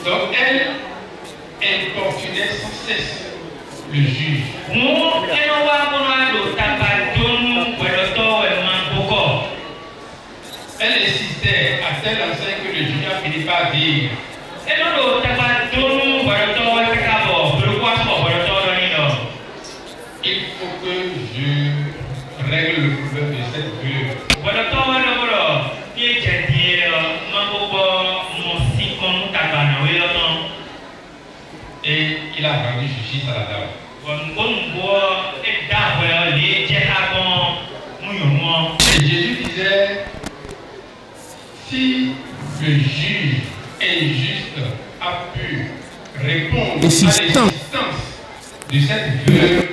Donc elle importunait sans cesse le juge. Elle insistait à telle enseigne que le juge a fini par dire il faut que je règle le problème de cette veuve. Et il a rendu justice à la dame. Et Jésus disait, si le juge injuste a pu répondre à l'existence de cette veuve,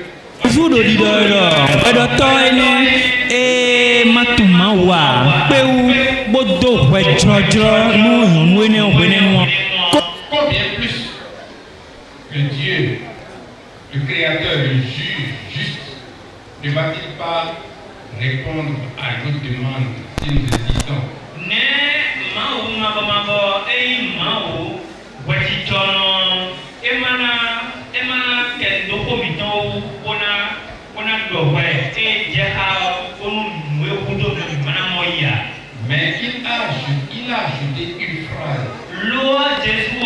combien plus le Dieu, le Créateur, le juge juste, ne va-t-il pas répondre à nos demandes si nous existons? Mais il a ajouté une phrase. Et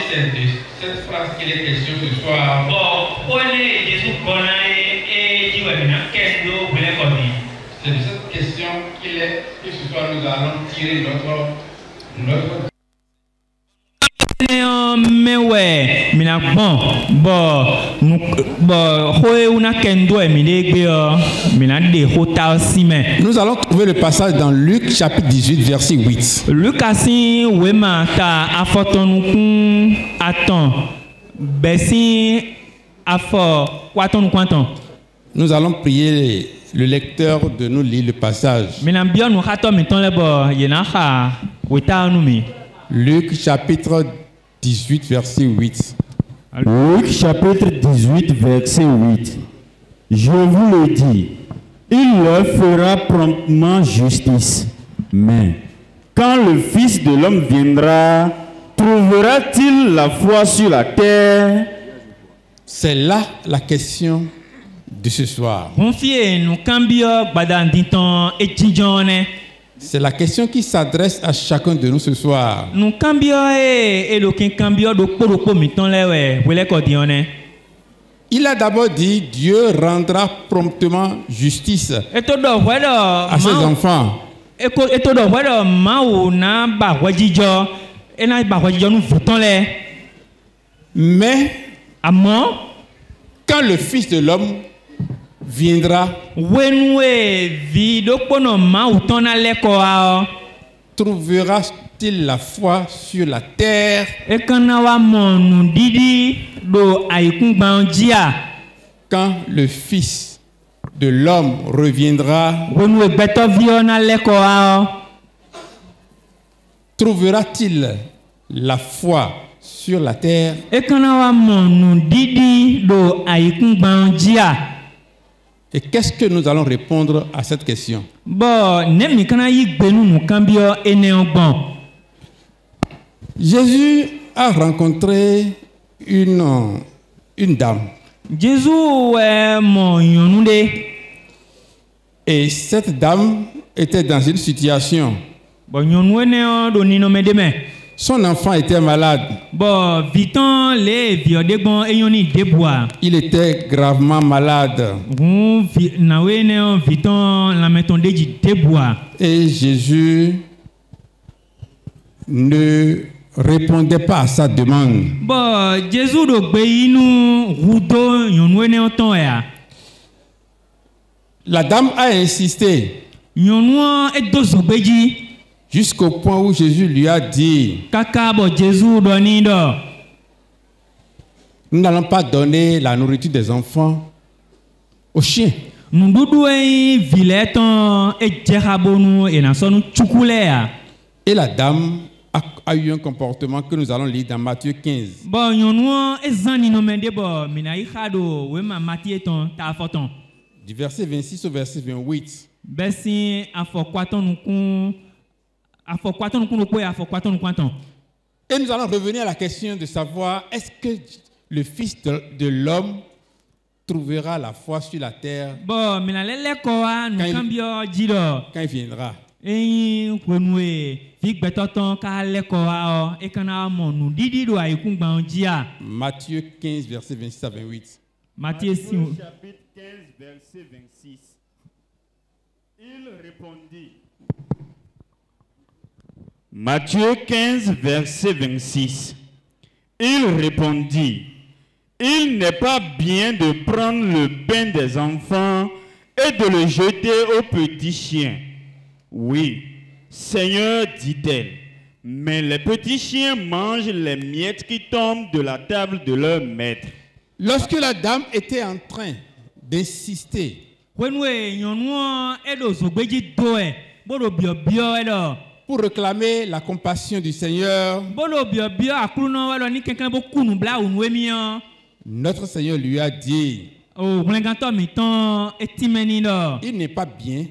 c'est de cette phrase qu'il est question ce soir. C'est de cette question que ce soir nous allons tirer notre Nous allons trouver le passage dans Luc chapitre 18 verset 8. Nous allons prier le lecteur de nous lire le passage. Luc chapitre 18 verset 8. Luc chapitre 18 verset 8. Je vous le dis, il leur fera promptement justice. Mais quand le Fils de l'homme viendra, trouvera-t-il la foi sur la terre? C'est là la question de ce soir. C'est la question qui s'adresse à chacun de nous ce soir. Il a d'abord dit Dieu rendra promptement justice à ses enfants. Mais quand le Fils de l'homme viendra, trouvera-t-il la foi sur la terre? Quand le Fils de l'homme reviendra, trouvera-t-il la foi sur la terre? Et qu'est-ce que nous allons répondre à cette question? Jésus a rencontré une dame. Et cette dame était dans une situation. Son enfant était malade. Il était gravement malade. Et Jésus ne répondait pas à sa demande. La dame a insisté jusqu'au point où Jésus lui a dit: nous n'allons pas donner la nourriture des enfants aux chiens. Et la dame a eu un comportement que nous allons lire dans Matthieu 15. Du verset 26 au verset 28. Et nous allons revenir à la question de savoir est-ce que le Fils de l'homme trouvera la foi sur la terre quand il viendra. Matthieu 15, verset 26 à 28. Matthieu chapitre 15, verset 26. Il répondit. Matthieu 15, verset 26. Il répondit, il n'est pas bien de prendre le pain des enfants et de le jeter aux petits chiens. Oui, Seigneur, dit-elle, mais les petits chiens mangent les miettes qui tombent de la table de leur maître. Lorsque la dame était en train d'insister pour réclamer la compassion du Seigneur, notre Seigneur lui a dit, il n'est pas bien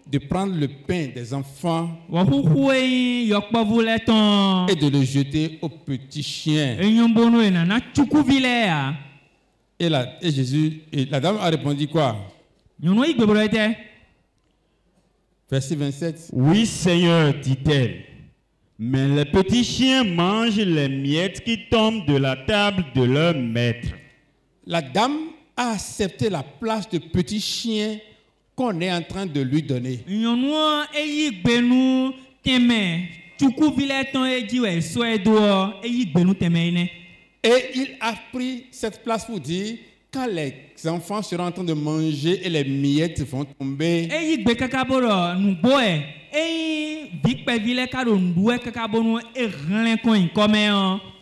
de prendre le pain des enfants et de le jeter aux petits chiens. Et la dame a répondu quoi? Verset 27. Oui, Seigneur, dit-elle, mais les petits chiens mangent les miettes qui tombent de la table de leur maître. La dame a accepté la place de petit chien qu'on est en train de lui donner. Et il a pris cette place pour dire, quand les enfants seront en train de manger et les miettes vont tomber,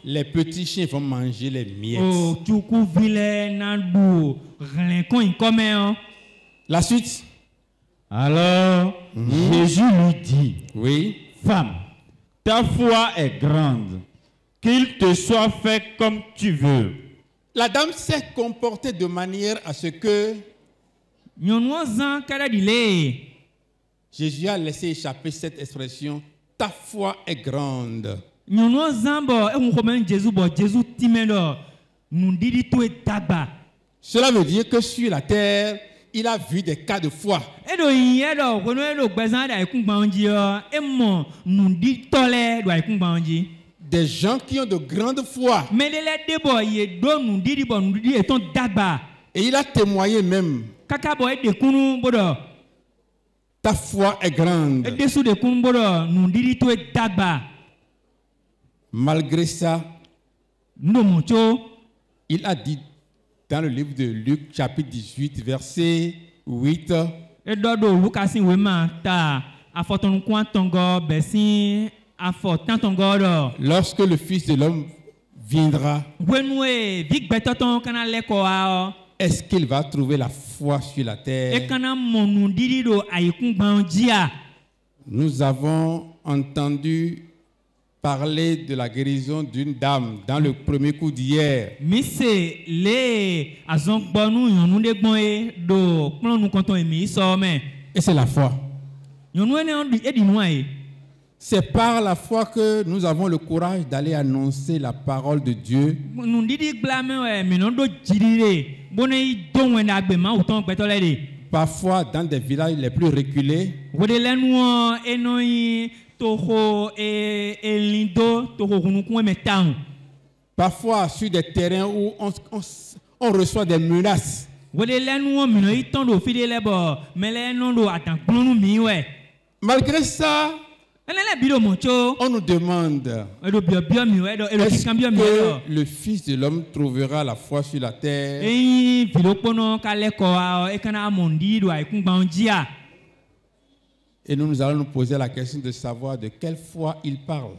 les petits chiens vont manger les miettes. La suite. Alors, Jésus lui dit, oui, femme, ta foi est grande, qu'il te soit fait comme tu veux. La dame s'est comportée de manière à ce que Jésus a laissé échapper cette expression, ta foi est grande. Cela veut dire que sur la terre, il a vu des cas de foi. Des gens qui ont de grandes foi. Et il a témoigné même. Ta foi est grande. Malgré ça, il a dit dans le livre de Luc, chapitre 18, verset 8. Lorsque le Fils de l'homme viendra, est-ce qu'il va trouver la foi sur la terre? Nous avons entendu parler de la guérison d'une dame dans le premier coup d'hier. Et c'est la foi. C'est par la foi que nous avons le courage d'aller annoncer la parole de Dieu. Parfois dans des villages les plus reculés. Parfois sur des terrains où on reçoit des menaces. Malgré ça, on nous demande, est-ce que le Fils de l'homme trouvera la foi sur la terre? Et nous allons nous poser la question de savoir de quelle foi il parle.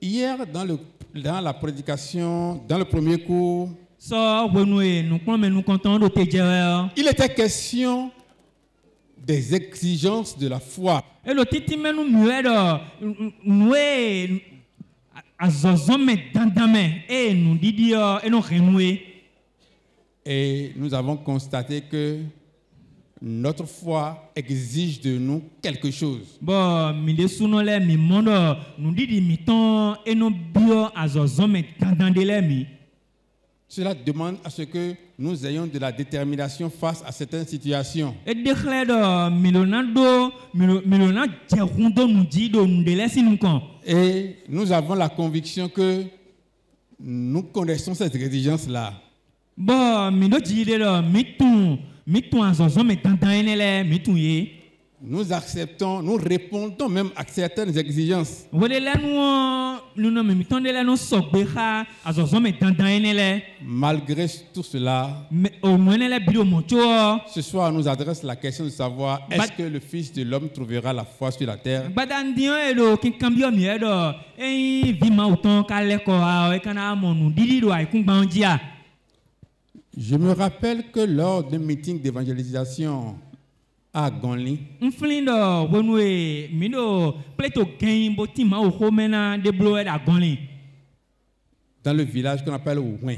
Hier, dans la prédication, dans le premier cours, il était question des exigences de la foi. Et nous avons constaté que notre foi exige de nous quelque chose. Cela demande à ce que nous ayons de la détermination face à certaines situations. Et nous avons la conviction que nous connaissons cette exigence-là. Nous acceptons, nous répondons même à certaines exigences. Malgré tout cela, ce soir on nous adresse la question de savoir est-ce que le Fils de l'homme trouvera la foi sur la terre? Je me rappelle que lors d'un meeting d'évangélisation à Gonli, dans le village qu'on appelle Ouin,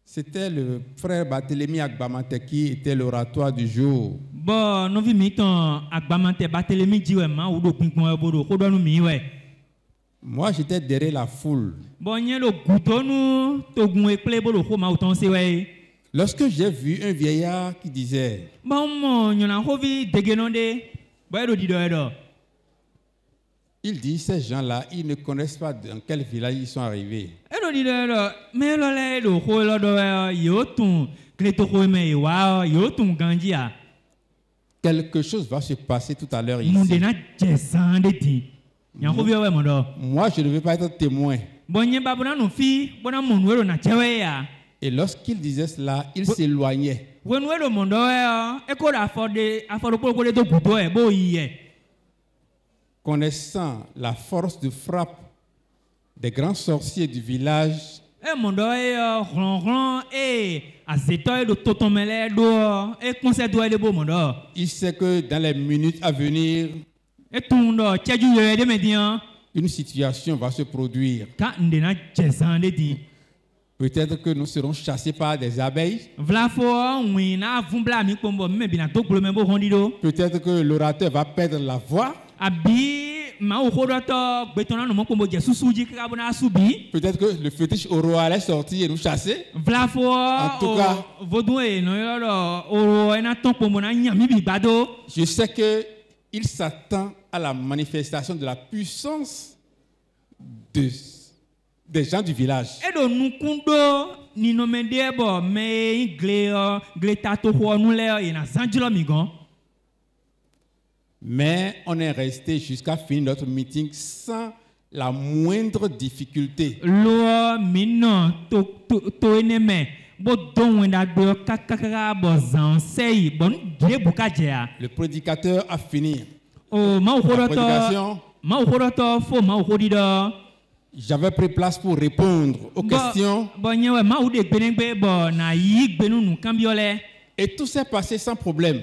c'était le frère Barthélemy Agbamante qui était l'oratoire du jour. Moi, j'étais derrière la foule. Lorsque j'ai vu un vieillard qui disait, il dit, ces gens-là, ils ne connaissent pas dans quel village ils sont arrivés. Quelque chose va se passer tout à l'heure ici. Moi, je ne veux pas être témoin. Et lorsqu'il disait cela, il s'éloignait. Connaissant la force de frappe des grands sorciers du village, il sait que dans les minutes à venir, une situation va se produire. Peut-être que nous serons chassés par des abeilles. Peut-être que l'orateur va perdre la voix. Peut-être que le fétiche au roi allait sortir et nous chasser. En tout cas, je sais qu'il s'attend à la manifestation de la puissance des gens du village. Mais on est resté jusqu'à finir notre meeting sans la moindre difficulté. Le prédicateur a fini la prédication. J'avais pris place pour répondre aux questions. Et tout s'est passé sans problème.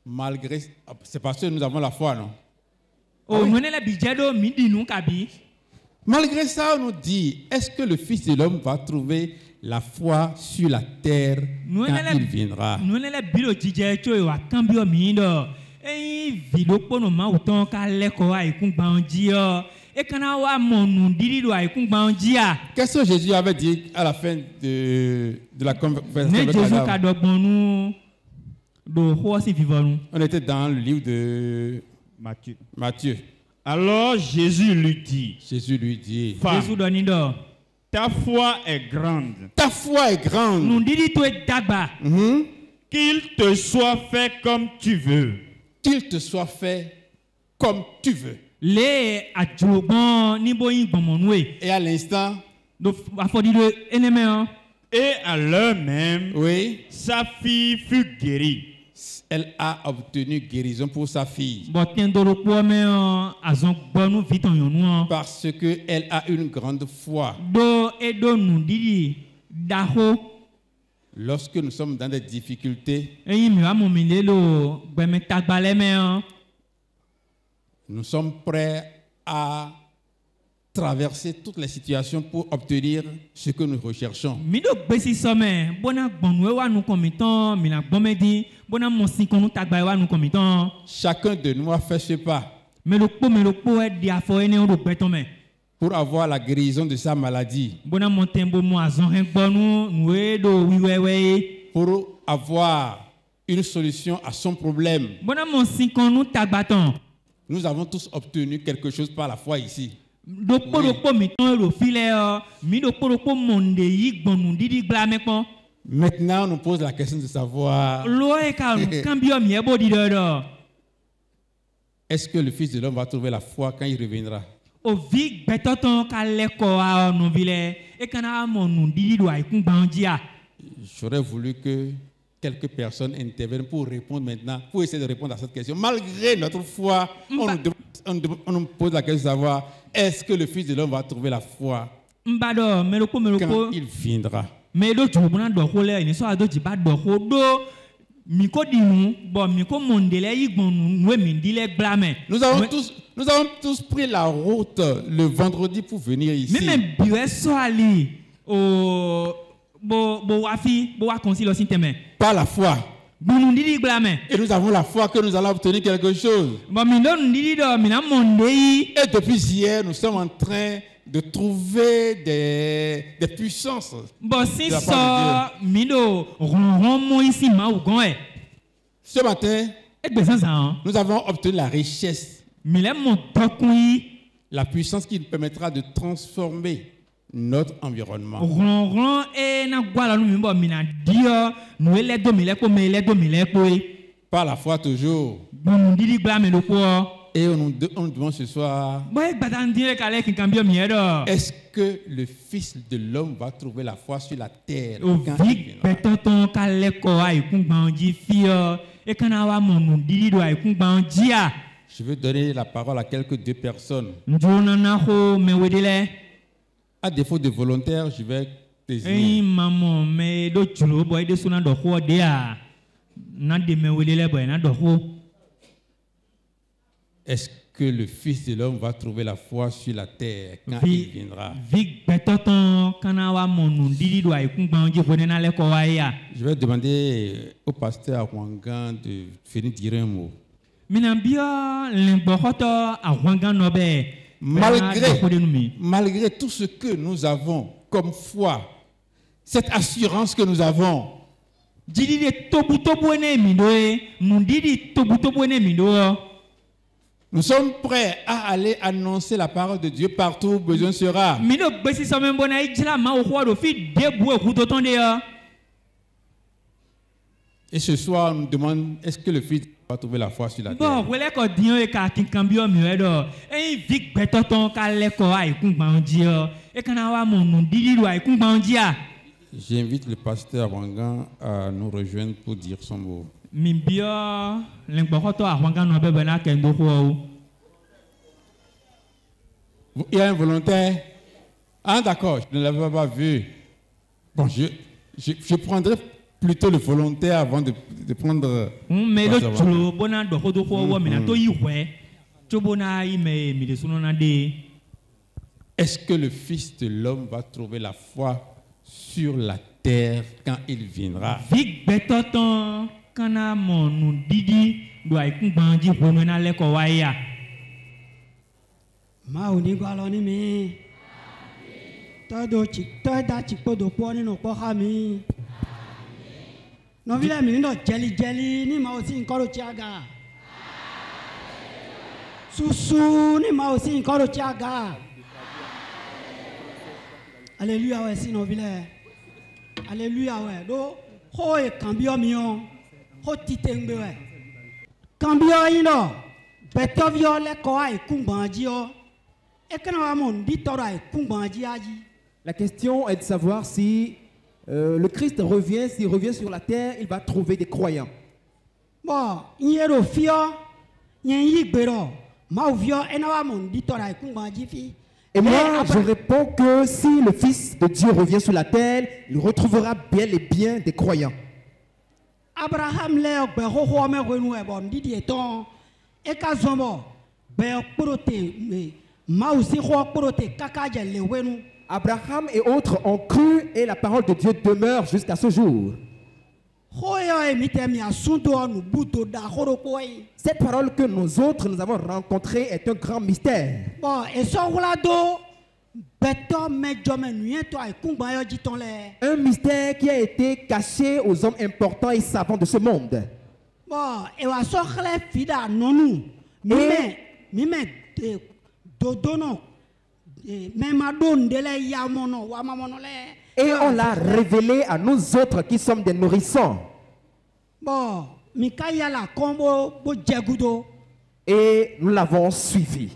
Malgré, c'est parce que nous avons la foi, non? Malgré ça, on nous dit, est-ce que le Fils de l'homme va trouver la foi sur la terre quand il viendra? Qu'est-ce que Jésus avait dit à la fin de la conversation avec Adam? On était dans le livre de Matthieu. Alors Jésus lui dit, Femme, ta foi est grande. Ta foi est grande. Qu'il te soit fait comme tu veux. Qu'il te soit fait comme tu veux. Et à l'instant, et à l'heure même, oui, sa fille fut guérie. Elle a obtenu guérison pour sa fille. Parce qu'elle a une grande foi. Lorsque nous sommes dans des difficultés, Nous sommes prêts à traverser toutes les situations pour obtenir ce que nous recherchons. Chacun de nous a fait ce pas pour avoir la guérison de sa maladie, pour avoir une solution à son problème. Nous avons tous obtenu quelque chose par la foi ici. Oui. Maintenant, on nous pose la question de savoir est-ce que le Fils de l'homme va trouver la foi quand il reviendra? J'aurais voulu que quelques personnes interviennent pour répondre maintenant, pour essayer de répondre à cette question. Malgré notre foi, on nous pose la question de savoir est-ce que le Fils de l'homme va trouver la foi quand il viendra? Nous avons tous pris la route le vendredi pour venir ici. Par la foi. Et nous avons la foi que nous allons obtenir quelque chose. Et depuis hier, nous sommes en train de trouver des puissances. Ce matin, nous avons obtenu la richesse, la puissance qui nous permettra de transformer notre environnement. Par la foi toujours. Et on nous demande ce soir, est-ce que le Fils de l'homme va trouver la foi sur la terre quand il viendra? Je veux donner la parole à deux personnes. À défaut de volontaires, je vais désigner. Est-ce que le Fils de l'homme va trouver la foi sur la terre quand il viendra? Je vais demander au pasteur Wangan de venir dire un mot. Malgré tout ce que nous avons comme foi, cette assurance que nous avons, nous sommes prêts à aller annoncer la parole de Dieu partout où besoin sera. Et ce soir, on nous demande, est-ce que le Fils va trouver la foi sur la terre? J'invite le pasteur Wangan à nous rejoindre pour dire son mot. Il y a un volontaire. Ah d'accord, je ne l'avais pas vu. Bon, je prendrai plutôt le volontaire avant de prendre. Est-ce que le Fils de l'homme va trouver la foi sur la terre quand il viendra? Alléluia, ouais, si novile. Alléluia, ouais. Do, ho e cambio mio, ho titengbe ouais. Cambio ino, betovio le koa e kumbanjio. E kana wa mon ditora e kumbanji aji. La question est de savoir si le Christ revient, s'il revient sur la terre, il va trouver des croyants. Bon, yero fio, yen yigbero, ma vio ena wa mon ditora e kumbanji fi. Et moi, je réponds que si le Fils de Dieu revient sur la terre, il retrouvera bel et bien des croyants. Abraham le be hoho me renu e bon didi eton e ka zombo Abraham et autres ont cru et la parole de Dieu demeure jusqu'à ce jour. Cette parole que nous autres nous avons rencontrée est un grand mystère. Un mystère qui a été caché aux hommes importants et savants de ce monde. Et on l'a révélé à nous autres qui sommes des nourrissons. Et nous l'avons suivi.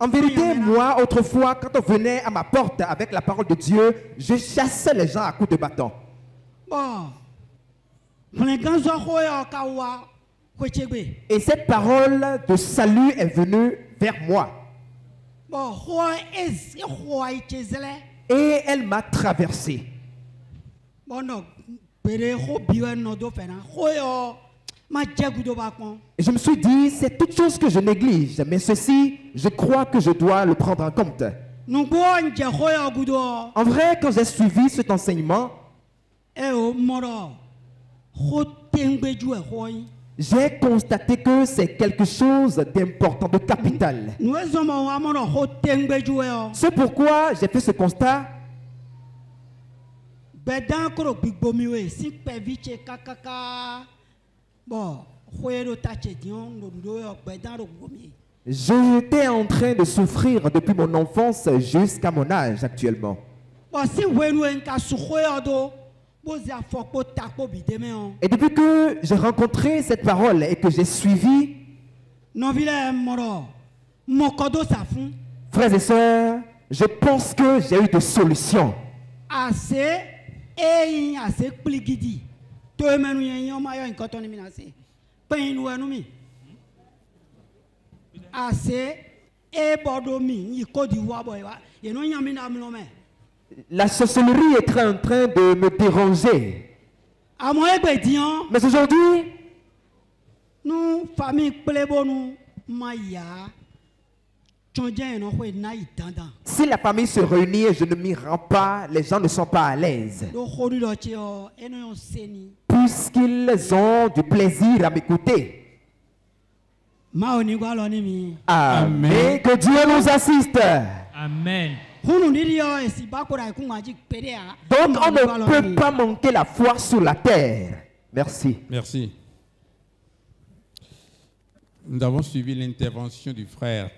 En vérité, moi, autrefois, quand on venait à ma porte avec la parole de Dieu, je chassais les gens à coups de bâton. Et cette parole de salut est venue vers moi. Et elle m'a traversé. Et je me suis dit, c'est toute chose que je néglige, mais ceci, je crois que je dois le prendre en compte. En vrai, quand j'ai suivi cet enseignement, j'ai constaté que c'est quelque chose d'important, de capital. C'est pourquoi j'ai fait ce constat. J'étais en train de souffrir depuis mon enfance jusqu'à mon âge actuellement. Et depuis que j'ai rencontré cette parole et que j'ai suivi, frères et sœurs, je pense que j'ai eu des solutions. La sorcellerie est en train de me déranger. Mais aujourd'hui, si la famille se réunit et je ne m'y rends pas, les gens ne sont pas à l'aise. Puisqu'ils ont du plaisir à m'écouter. Amen. Que Dieu nous assiste. Amen. Donc on ne peut pas manquer la foi sur la terre. Merci. Merci. Nous avons suivi l'intervention du frère.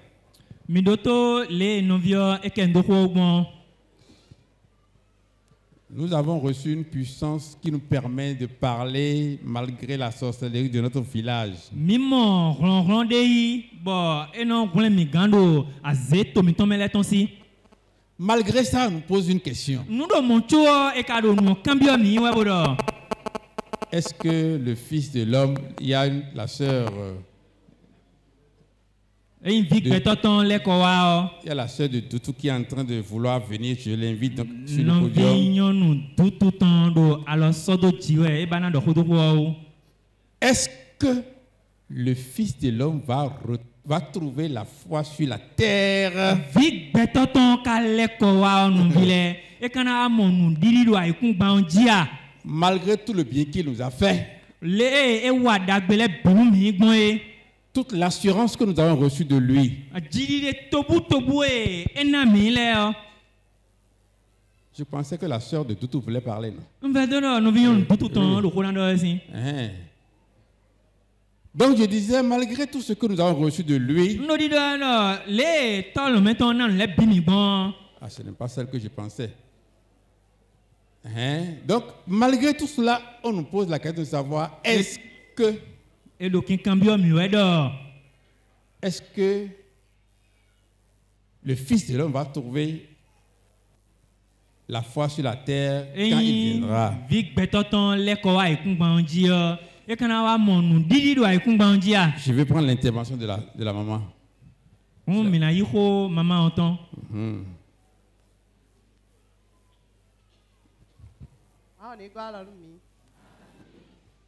Nous avons reçu une puissance qui nous permet de parler malgré la sorcellerie de notre village. Malgré ça, on nous pose une question. Est-ce que le Fils de l'homme, il y a la sœur... il y a la sœur de Toutou qui est en train de vouloir venir. Je l'invite donc sur le podium. Est-ce que le Fils de l'homme va trouver la foi sur la terre? Malgré tout le bien qu'il nous a fait, toute l'assurance que nous avons reçue de lui, je pensais que la sœur de Toutou voulait parler, non? Donc je disais, malgré tout ce que nous avons reçu de lui, ce n'est pas celle que je pensais. Donc malgré tout cela, on nous pose la question de savoir, est-ce que le Fils de l'homme va trouver la foi sur la terre quand il viendra? Je vais prendre l'intervention de la maman.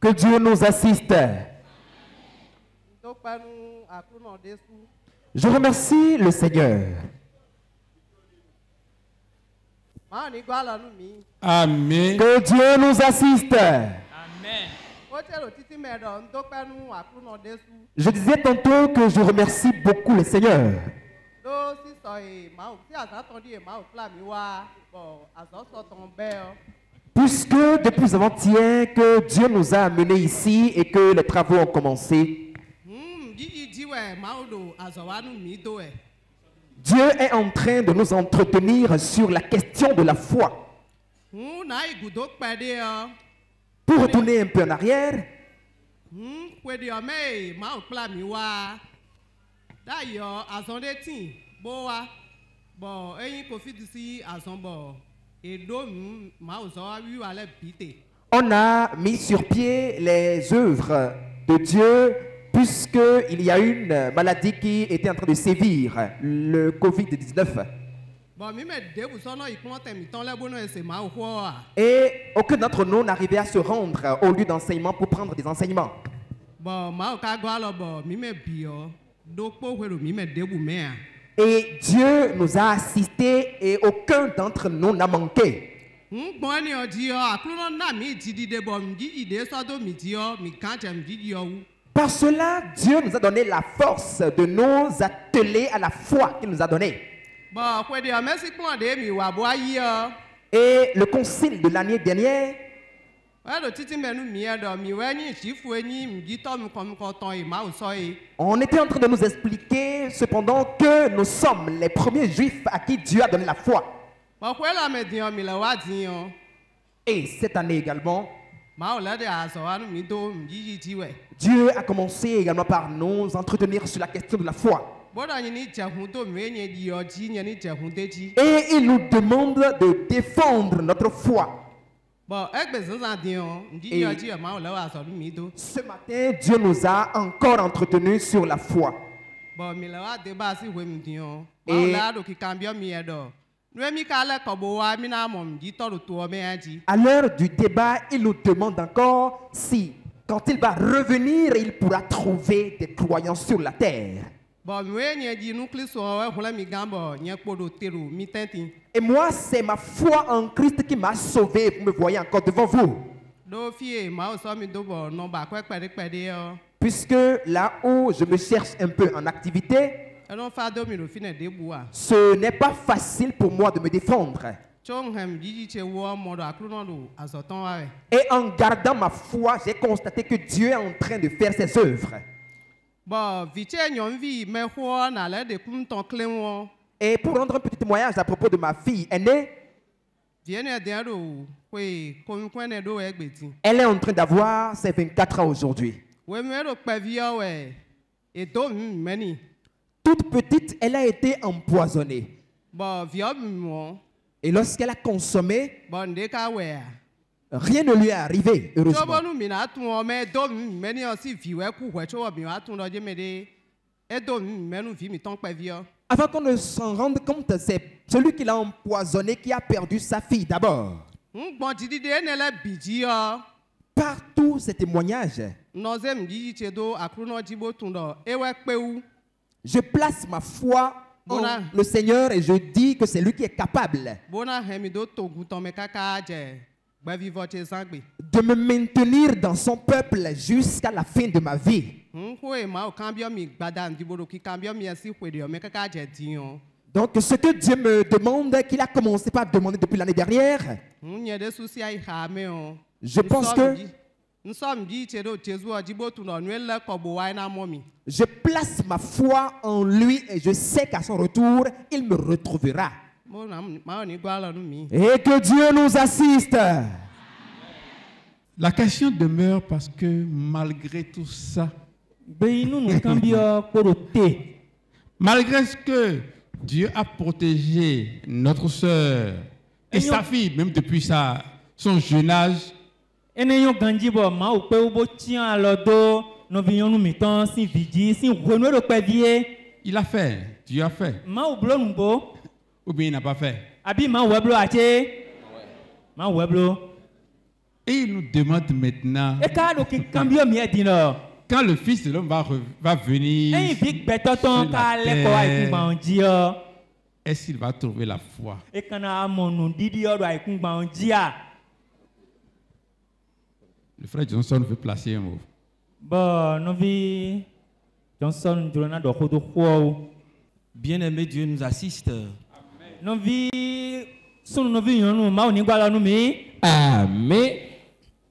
Que Dieu nous assiste. Je remercie le Seigneur. Amen. Que Dieu nous assiste. Amen. Je disais tantôt que je remercie beaucoup le Seigneur. Puisque depuis avant-hier que Dieu nous a amenés ici et que les travaux ont commencé, Dieu est en train de nous entretenir sur la question de la foi. Pour retourner un peu en arrière, on a mis sur pied les œuvres de Dieu puisqu'il y a une maladie qui était en train de sévir, le Covid-19. Et aucun d'entre nous n'arrivait à se rendre au lieu d'enseignement pour prendre des enseignements. Et Dieu nous a assistés et aucun d'entre nous n'a manqué. Par cela, Dieu nous a donné la force de nous atteler à la foi qu'il nous a donnée. Et le concile de l'année dernière, on était en train de nous expliquer cependant que nous sommes les premiers juifs à qui Dieu a donné la foi. Et cette année également, Dieu a commencé également par nous entretenir sur la question de la foi. Et il nous demande de défendre notre foi. Et ce matin, Dieu nous a encore entretenus sur la foi. Et à l'heure du débat, il nous demande encore si, quand il va revenir, il pourra trouver des croyants sur la terre. Et moi, c'est ma foi en Christ qui m'a sauvé. Vous me voyez encore devant vous. Puisque là où je me cherche un peu en activité, ce n'est pas facile pour moi de me défendre. Et en gardant ma foi, j'ai constaté que Dieu est en train de faire ses œuvres. Et pour rendre un petit témoignage à propos de ma fille aînée, elle est en train d'avoir ses 24 ans aujourd'hui. Toute petite, elle a été empoisonnée. Et lorsqu'elle a consommé, rien ne lui est arrivé, heureusement. Avant qu'on ne s'en rende compte, c'est celui qui l'a empoisonné qui a perdu sa fille d'abord. Partout ces témoignages, je place ma foi en le Seigneur et je dis que c'est lui qui est capable de me maintenir dans son peuple jusqu'à la fin de ma vie. Donc ce que Dieu me demande, qu'il a commencé par demander depuis l'année dernière, je pense que je place ma foi en lui et je sais qu'à son retour, il me retrouvera. Et que Dieu nous assiste. La question demeure parce que malgré tout ça, malgré ce que Dieu a protégé notre sœur et sa fille, même depuis son jeune âge, il a fait, Dieu a fait. Ou bien il n'a pas fait. Et il nous demande maintenant, Et quand le cambio mi est dino. quand le Fils de l'homme va venir, Et vite betoton sur la ka le ko ai terre, kumbanjia. est-ce qu'il va trouver la foi? Et quand a mon didi o do ai kumbanjia. Le frère Johnson veut placer un mot. Bon, novi Johnson Jolana do khodo khou. Bien-aimé, Dieu nous assiste. Novi sunu novi yonu ma oni gbala nu mi. Amen.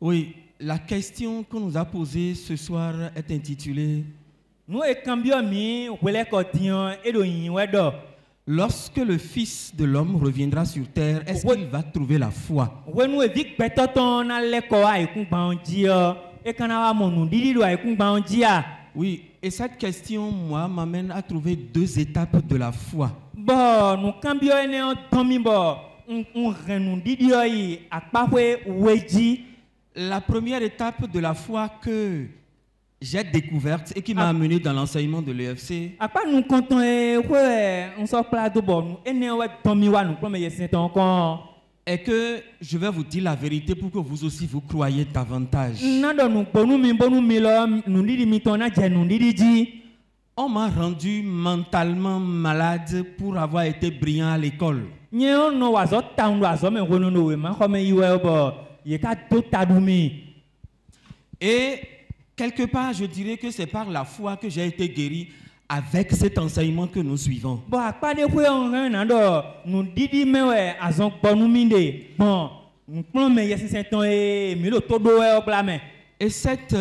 Oui, la question qu'on nous a posée ce soir est intitulée Nu e cambio mi wele ko dion e do yin wedo. Lorsque le Fils de l'homme reviendra sur terre, est-ce qu'il va trouver la foi? Wenu e vite betoton na le ko ai kumbanjia. Et quand a mon didi do ai kumbanjia. Oui, et cette question, moi, m'amène à trouver deux étapes de la foi. Bon, nous cambio ene on tomi bo. On renu didi o yi akpahwe weji. La première étape de la foi que j'ai découverte et qui m'a amené dans l'enseignement de l'EFC, Apa nous comptons on sort plat de bon ene we tomi wa nous promets yesin ton kon. est que je vais vous dire la vérité pour que vous aussi vous croyez davantage. Nando nous bonu mi lo nous didi mi ton na je nous didi ji. On m'a rendu mentalement malade pour avoir été brillant à l'école. Nye on no wa zo taun wa zo me wono no we ma ko me yiwe bo ye ka do tadumi. Et quelque part, je dirais que c'est par la foi que j'ai été guéri avec cet enseignement que nous suivons. Bon akpa de kwe on ren na do nous didi me we azon bonu mi de. Bon, nous promets yesin ton e mi lo todo we o blame. Et cette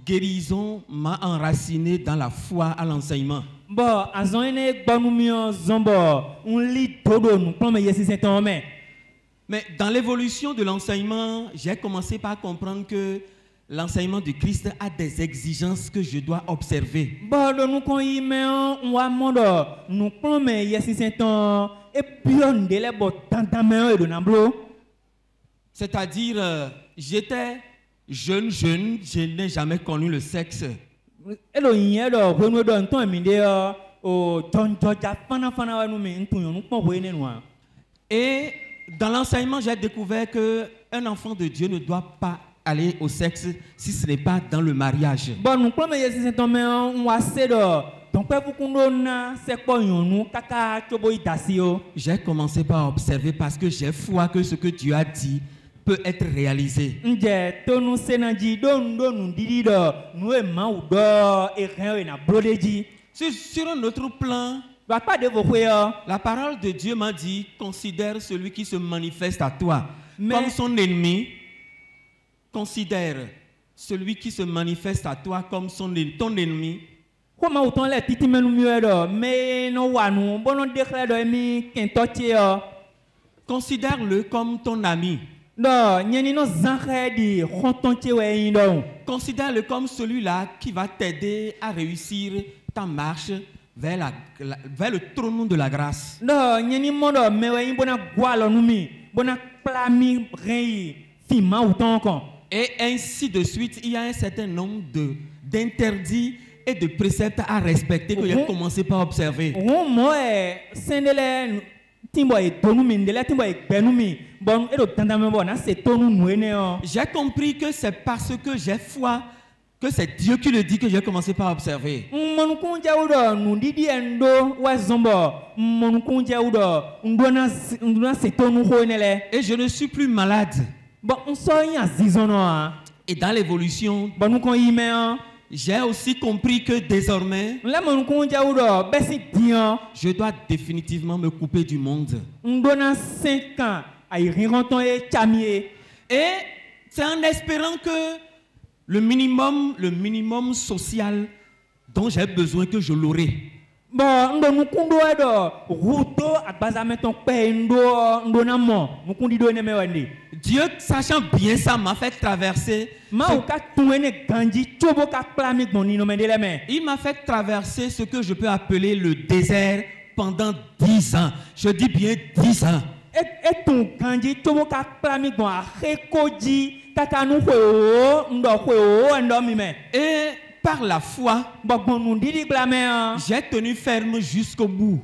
guérison m'a enraciné dans la foi à l'enseignement. Bon, azon ene bonu mi on zombo on li todo nous promets yesin ton me. Mais dans l'évolution de l'enseignement, j'ai commencé par comprendre que l'enseignement du Christ a des exigences que je dois observer. Bon, nous kon yi me on wa mondo nous promets yesin ton et puis on de le bo tantan me e do na blo. C'est-à-dire, j'étais jeune, je n'ai jamais connu le sexe. Elo yin do wenu do nton mi de o tonjoja fana wa nu mi ntun yo nu pon we nenu a. Et dans l'enseignement, j'ai découvert qu'un enfant de Dieu ne doit pas aller au sexe si ce n'est pas dans le mariage. Bon, nous promets yesin ton me on wa se do donc pe fukundo na se po yon nu kaka chobo idasi o. J'ai commencé par observer parce que j'ai foi que ce que Dieu a dit peut être réalisé. Nje to nu senanji do nu didi do nu e ma u do e ren e na brodeji. Sur un autre plan, Ba pa de vo kwe yo. la parole de Dieu m'a dit, considère celui qui se manifeste à toi Mais- comme son ennemi. Considère celui qui se manifeste à toi comme ton ennemi. Ko ma uton le titi menu mi e do me no wa nu bono dekre do mi kento tie yo. Considère-le comme ton ami. Do nyeni no zanre di khonton tie we yin do. Considère-le comme celui-là qui va t'aider à réussir ta marche vers le trône de la grâce. Do nyeni mondo me we yin bona gwalo nu mi bona plami ren fi ma uton kon. Et ainsi de suite, il y a un certain nombre d'interdits et de préceptes à respecter que j'ai commencé par observer. On mo e sendele timbo e tonu mi ndele timbo e gbenu mi bon e do tandame bon na se tonu nu ene o. J'ai compris que c'est parce que j'ai foi que c'est Dieu qui le dit que j'ai commencé par observer. Mon kunja udo nu didi endo wa zombo mon kunja udo ndona se tonu ho enele. Et je ne suis plus malade. Bon on so yin azizono a. Et dans l'évolution, Bon nous kon yime an. j'ai aussi compris que désormais, Le mon kunja udo besi dian je dois définitivement me couper du monde. ndona 5 ans ay rinton e chamie. Et c'est en espérant que le minimum social dont j'ai besoin que je l'aurai. Bon ndo nu kundo edo ruto agbazame ton pe ndo na mo nu kundi do ne me wende. Dieu, sachant bien ça, m'a fait traverser. Ma ou ka tuene ganji chobo ka plami gboni no mendele me. Il m'a fait traverser ce que je peux appeler le désert pendant 10 ans. Je dis bien 10 ans. Et ton ganji chobo ka plami gbon a rekoji kaka nu ho ndo ho ndo mi me. Et par la foi, Bon nu didi blame an. j'ai tenu ferme jusqu'au bout.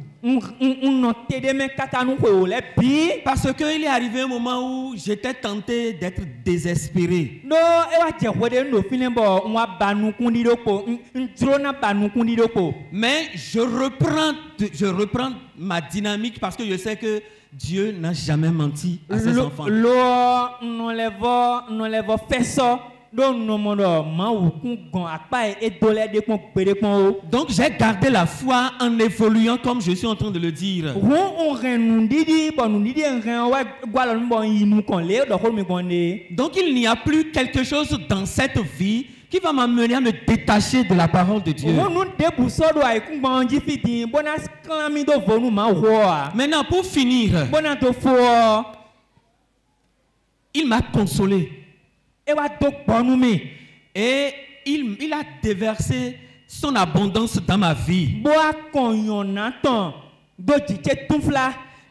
Parce qu'il est arrivé un moment où j'étais tenté d'être désespéré. Mais je reprends ma dynamique parce que je sais que Dieu n'a jamais menti à ses enfants. Donc j'ai gardé la foi en évoluant comme je suis en train de le dire. Donc il n'y a plus quelque chose dans cette vie qui va m'amener à me détacher de la parole de Dieu. Maintenant, pour finir, il m'a consolé. Et il a déversé son abondance dans ma vie.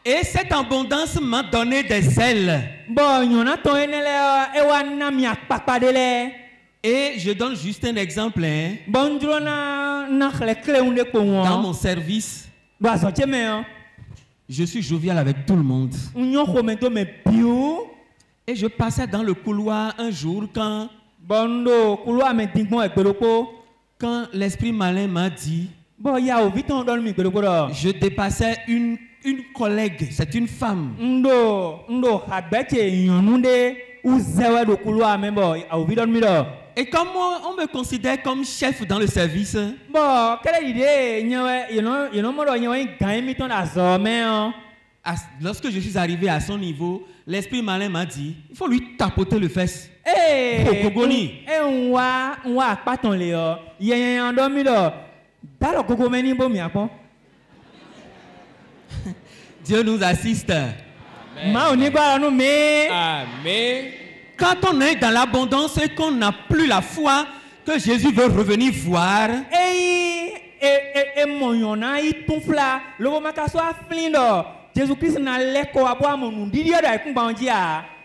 Et cette abondance m'a donné des ailes. Et je donne juste un exemple. Dans mon service, je suis jovial avec tout le monde. Et je passais dans le couloir un jour quand l'esprit malin m'a dit, je dépassais une collègue, c'est une femme. Et comme on me considère comme chef dans le service, lorsque je suis arrivé à son niveau, l'esprit malin m'a dit, il faut lui tapoter le fesse. Dieu nous assiste. Amen. Quand on est dans l'abondance et qu'on n'a plus la foi que Jésus veut revenir voir,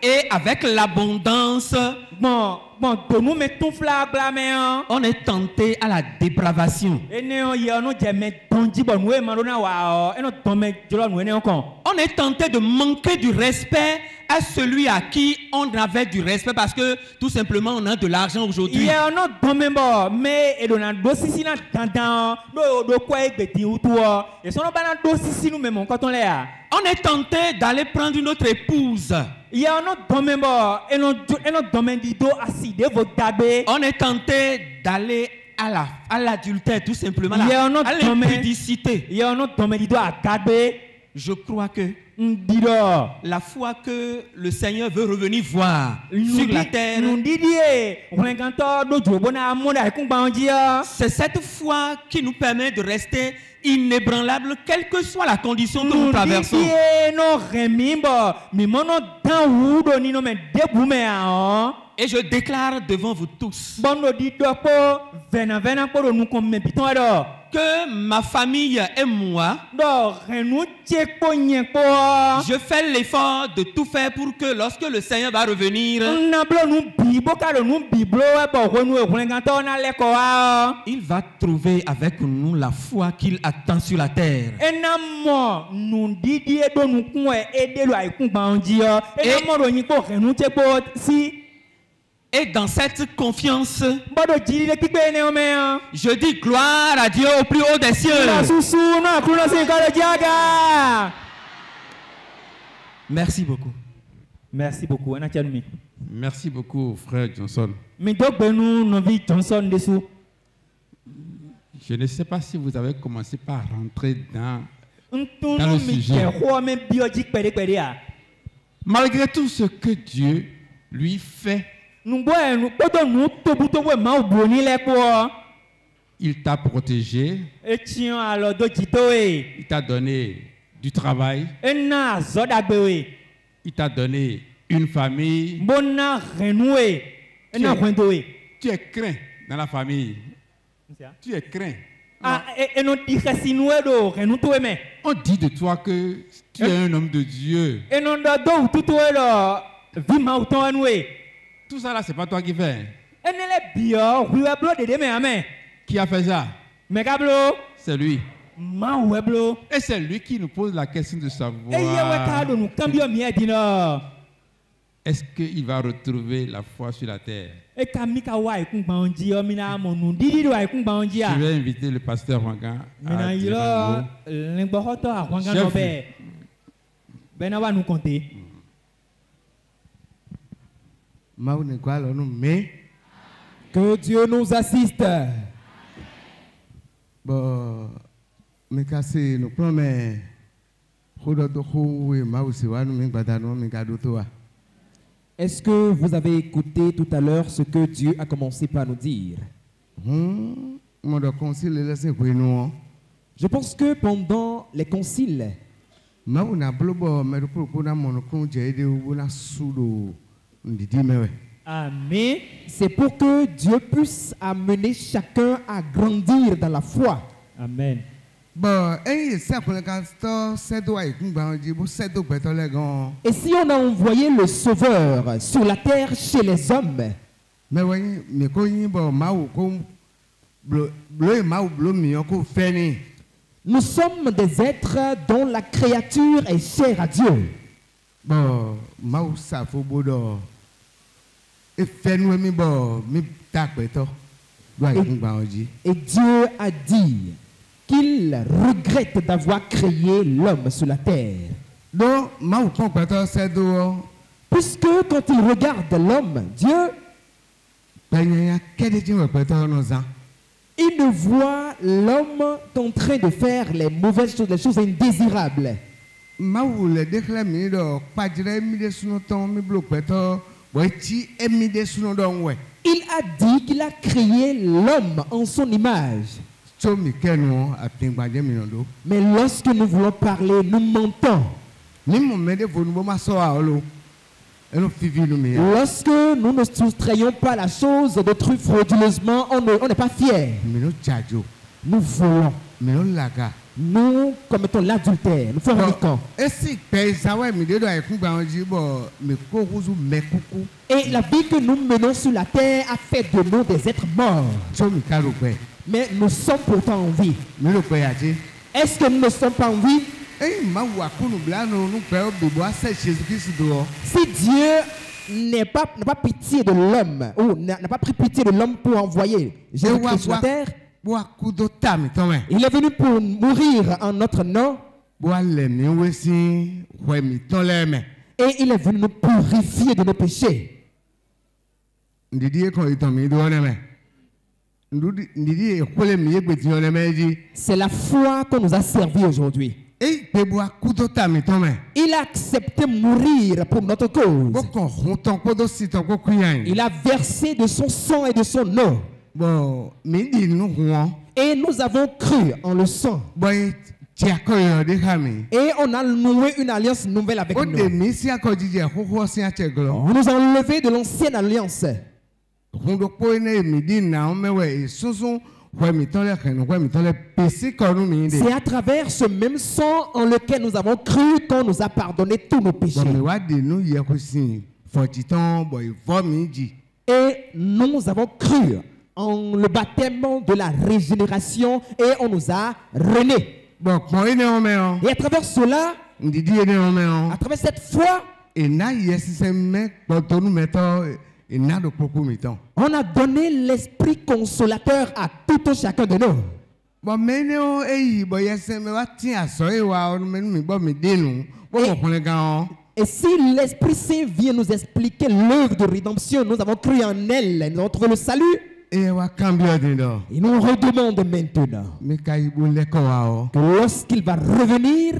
et avec l'abondance, on est tenté à la dépravation. On est tenté de manquer du respect à celui à qui on avait du respect parce que tout simplement on a de l'argent aujourd'hui. On est tenté d'aller prendre une autre épouse. On est tenté d'aller à l'adultère tout simplement, à l'impudicité. Je crois que la foi que le Seigneur veut revenir voir sur la terre, c'est cette foi qui nous permet de rester inébranlable quelle que soit la condition que nous traversons. Et je déclare devant vous tous que ma famille et moi, je fais l'effort de tout faire pour que lorsque le Seigneur va revenir, il va trouver avec nous la foi qu'il attend sur la terre. Et dans cette confiance, je dis gloire à Dieu au plus haut des cieux. Merci beaucoup. Merci beaucoup. Merci beaucoup, frère Johnson. Je ne sais pas si vous avez commencé par rentrer dans le sujet. Malgré tout ce que Dieu lui fait, il t'a protégé, il t'a donné du travail, il t'a donné une famille. Tu es craint dans la famille. Tu es craint. On dit de toi que tu es un homme de Dieu. Tout ça là, c'est pas toi qui fais. Qui a fait ça? C'est lui. Et c'est lui qui nous pose la question de savoir est-ce qu'il va retrouver la foi sur la terre. Je vais inviter le pasteur Wangan à dire un mot. Chef. Que Dieu nous assiste. Bon, mais cassé nous promet. Est-ce que vous avez écouté tout à l'heure ce que Dieu a commencé par nous dire? Je pense que pendant les conciles, Amen. C'est pour que Dieu puisse amener chacun à grandir dans la foi. Amen. Et si on a envoyé le Sauveur sur la terre chez les hommes, nous sommes des êtres dont la créature est chère à Dieu. Et Dieu a dit qu'il regrette d'avoir créé l'homme sur la terre. Puisque quand il regarde l'homme, Dieu, il ne voit l'homme qu'en train de faire les mauvaises choses, les choses indésirables. Il a dit qu'il a créé l'homme en son image. Mais lorsque nous voulons parler, nous mentons. Lorsque nous ne soustrayons pas la chose d'autrui frauduleusement, on n'est pas fiers. Nous volons. Nous commettons l'adultère. Nous forniquons. Et la vie que nous menons sur la terre a fait de nous des êtres morts. Mais nous sommes pourtant en vie. Est-ce que nous ne sommes pas en vie? Si Dieu n'a pas pitié de l'homme, ou n'a pas pris pitié de l'homme pour envoyer Jésus-Christ sur la terre, il est venu pour mourir en notre nom. Et il est venu nous purifier de nos péchés. C'est la foi qu'on nous a servi aujourd'hui. Il a accepté de mourir pour notre cause. Il a versé de son sang et de son eau. Et nous avons cru en le sang. Et on a noué une alliance nouvelle avec nous. On nous a enlevé de l'ancienne alliance. C'est à travers ce même sang en lequel nous avons cru qu'on nous a pardonné tous nos péchés. Et nous avons cru en le baptême de la régénération et on nous a renés. Et à travers cela, à travers cette foi, on a donné l'esprit consolateur à tout un chacun de nous. Et si l'Esprit Saint vient nous expliquer l'œuvre de rédemption, nous avons cru en elle, nous avons trouvé le salut. Et nous redemande maintenant que lorsqu'il va revenir,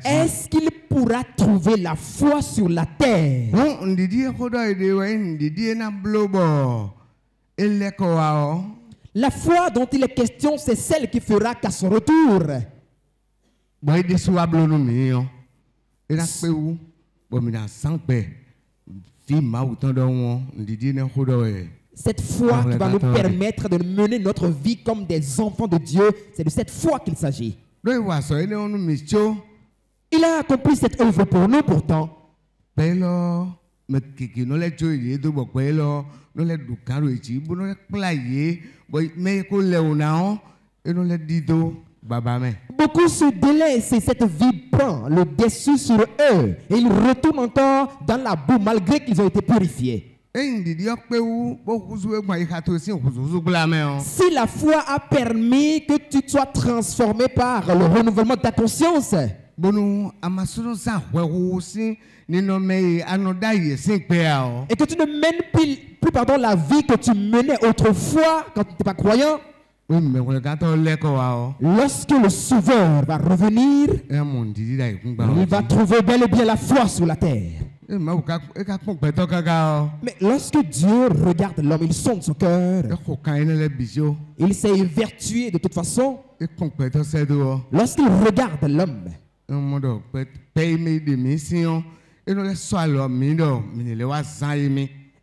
est-ce qu'il pourra trouver la foi sur la terre? La foi dont il est question, c'est celle qui fera qu'à son retour, cette foi qui va nous permettre de mener notre vie comme des enfants de Dieu, c'est de cette foi qu'il s'agit. Il a accompli cette œuvre pour nous pourtant. Beaucoup se délaissent et cette vie prend le dessus sur eux. Et ils retournent encore dans la boue malgré qu'ils ont été purifiés. Si la foi a permis que tu sois transformé par le renouvellement de ta conscience, et que tu ne mènes plus la vie que tu menais autrefois quand tu n'étais pas croyant, lorsque le Sauveur va revenir, il va trouver bel et bien la foi sur la terre. Mais lorsque Dieu regarde l'homme, il sonde son cœur, il s'est évertué de toute façon. Lorsqu'il regarde l'homme,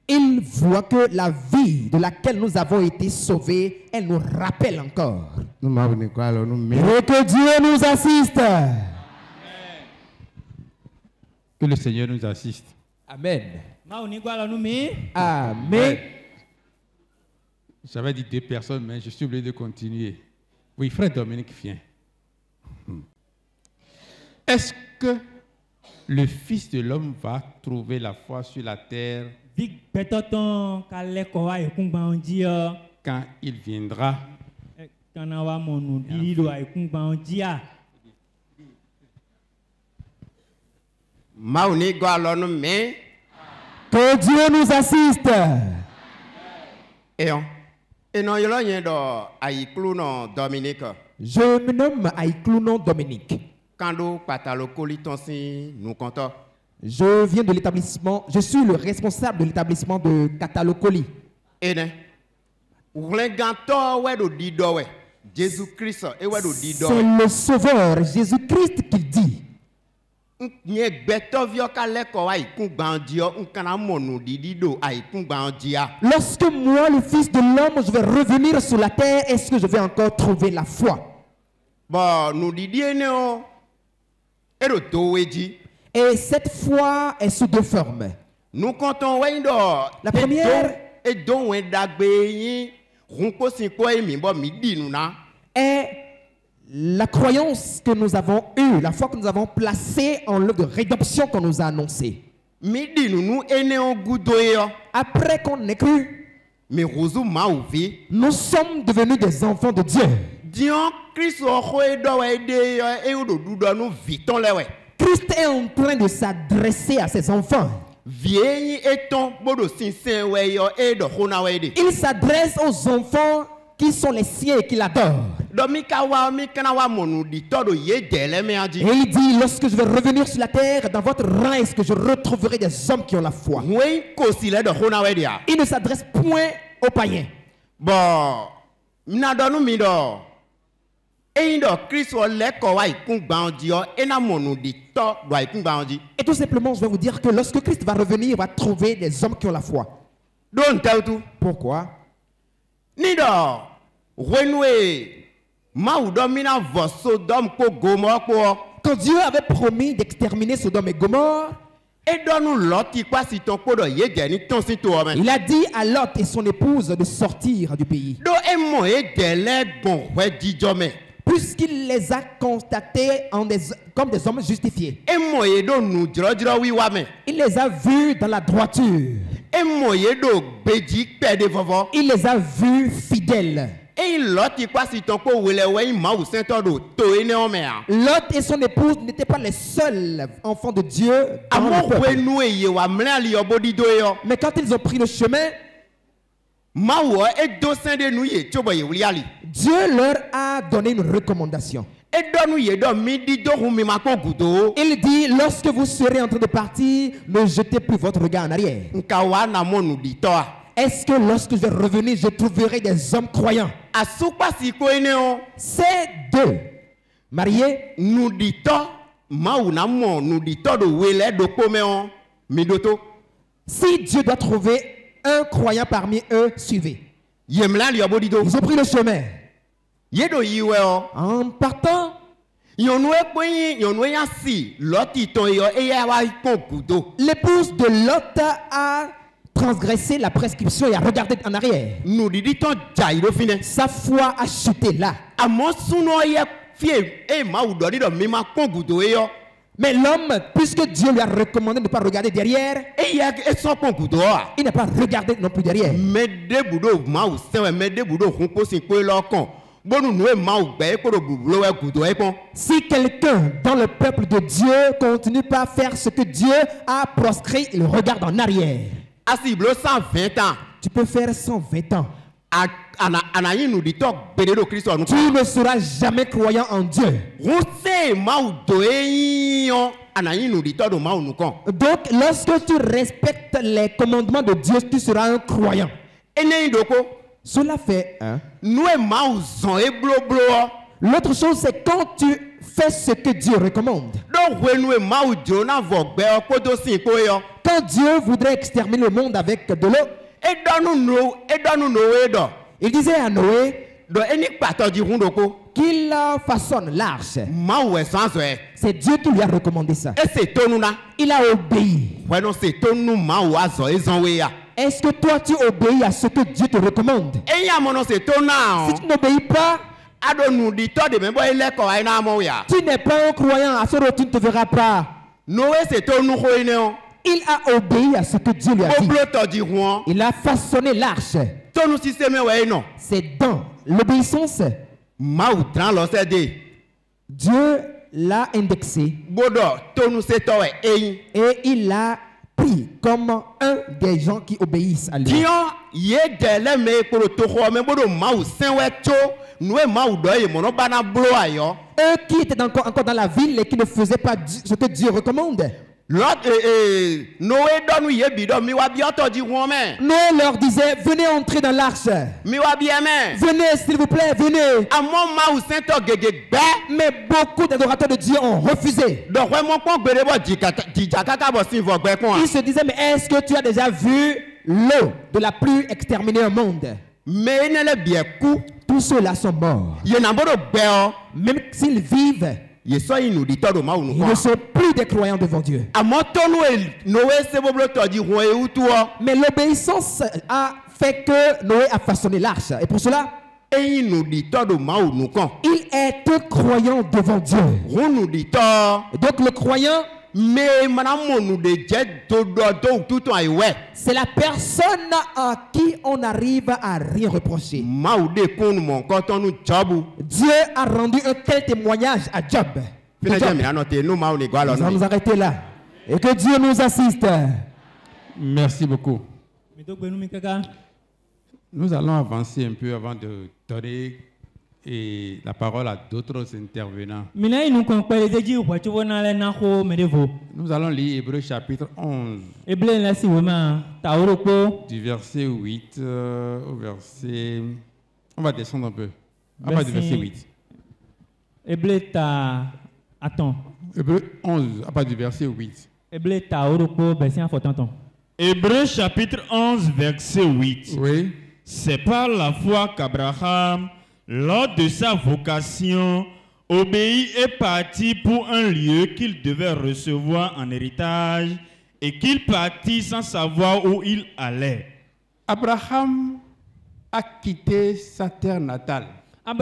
il voit que la vie de laquelle nous avons été sauvés, elle nous rappelle encore. Et que Dieu nous assiste. Que le Seigneur nous assiste. Amen. Amen. J'avais dit 2 personnes, mais je suis obligé de continuer. Oui, frère Dominique vient. Est-ce que le Fils de l'homme va trouver la foi sur la terre quand il viendra? Que Dieu nous assiste. Je me nomme Aïklounon Dominique. Je viens de l'établissement, je suis le responsable de l'établissement de Katalokoli. C'est le Sauveur Jésus-Christ qui dit. Lorsque moi, le Fils de l'homme, je vais revenir sur la terre, est-ce que je vais encore trouver la foi? Et cette foi est sous 2 formes. La première est la croyance que nous avons eue, la foi que nous avons placée en l'œuvre de rédemption qu'on nous a annoncée. Après qu'on ait cru, nous sommes devenus des enfants de Dieu. Christ est en train de s'adresser à ses enfants. Il s'adresse aux enfants qui sont les siens et qui l'adorent. Et il dit, lorsque je vais revenir sur la terre, dans votre rang, est-ce que je retrouverai des hommes qui ont la foi? Il ne s'adresse point aux païens. Et tout simplement, je vais vous dire que lorsque Christ va revenir, il va trouver des hommes qui ont la foi. Pourquoi? Quand Dieu avait promis d'exterminer Sodome et Gomorrhe, il a dit à Lot et son épouse de sortir du pays. Puisqu'il les a constatés comme des hommes justifiés. Il les a vus dans la droiture. Il les a vus fidèles. Lot et son épouse n'étaient pas les seuls enfants de Dieu dans le peuple. Mais quand ils ont pris le chemin, Dieu leur a donné une recommandation. Il dit, lorsque vous serez en train de partir, ne jetez plus votre regard en arrière. Est-ce que lorsque je vais revenir, je trouverai des hommes croyants? Ces 2 mariés, si Dieu doit trouver un croyant parmi eux, suivez. Ils ont pris le chemin. En partant, l'épouse de Lot a transgressé la prescription et a regardé en arrière. Sa foi a chuté là. Mais l'homme, puisque Dieu lui a recommandé de ne pas regarder derrière, il n'a pas regardé non plus derrière. Si quelqu'un dans le peuple de Dieu continue pas à faire ce que Dieu a proscrit, il regarde en arrière. Tu peux faire 120 ans. Tu ne seras jamais croyant en Dieu. Donc, lorsque tu respectes les commandements de Dieu, tu seras un croyant. Cela fait l'autre chose, c'est quand tu fais ce que Dieu recommande. Quand Dieu voudrait exterminer le monde avec de l'eau, il disait à Noé qu'il façonne l'arche. C'est Dieu qui lui a recommandé ça. Il a obéi. Est-ce que toi tu obéis à ce que Dieu te recommande? Si tu n'obéis pas, tu n'es pas un croyant. À ce retour, tu ne te verras pas. Il a obéi à ce que Dieu lui a dit. Il a façonné l'arche. C'est dans l'obéissance. Dieu l'a indexé. Et il l'a pris comme un des gens qui obéissent à lui. Eux qui étaient encore dans la ville et qui ne faisaient pas ce que Dieu recommande. Noé leur disait, venez entrer dans l'arche. Venez s'il vous plaît, venez. Mais beaucoup d'adorateurs de Dieu ont refusé. Ils se disaient, mais est-ce que tu as déjà vu l'eau de la pluie exterminer un monde? Tous ceux-là sont morts. Même s'ils vivent, ils ne sont plus des croyants devant Dieu. Mais l'obéissance a fait que Noé a façonné l'arche. Et pour cela, il est un croyant devant Dieu. Donc le croyant, c'est la personne à qui on arrive à rien reprocher. Dieu a rendu un tel témoignage à Job. Nous allons nous arrêter là. Et que Dieu nous assiste. Merci beaucoup. Nous allons avancer un peu avant de donner la parole à d'autres intervenants. Nous allons lire Hébreux chapitre 11. Du verset 8 au verset... On va descendre un peu. À partir du verset 8. Hébreux 11, à partir du verset 8. Hébreux chapitre 11, verset 8. Oui. C'est par la foi qu'Abraham, lors de sa vocation, obéit et partit pour un lieu qu'il devait recevoir en héritage et qu'il partit sans savoir où il allait. Abraham a quitté sa terre natale. On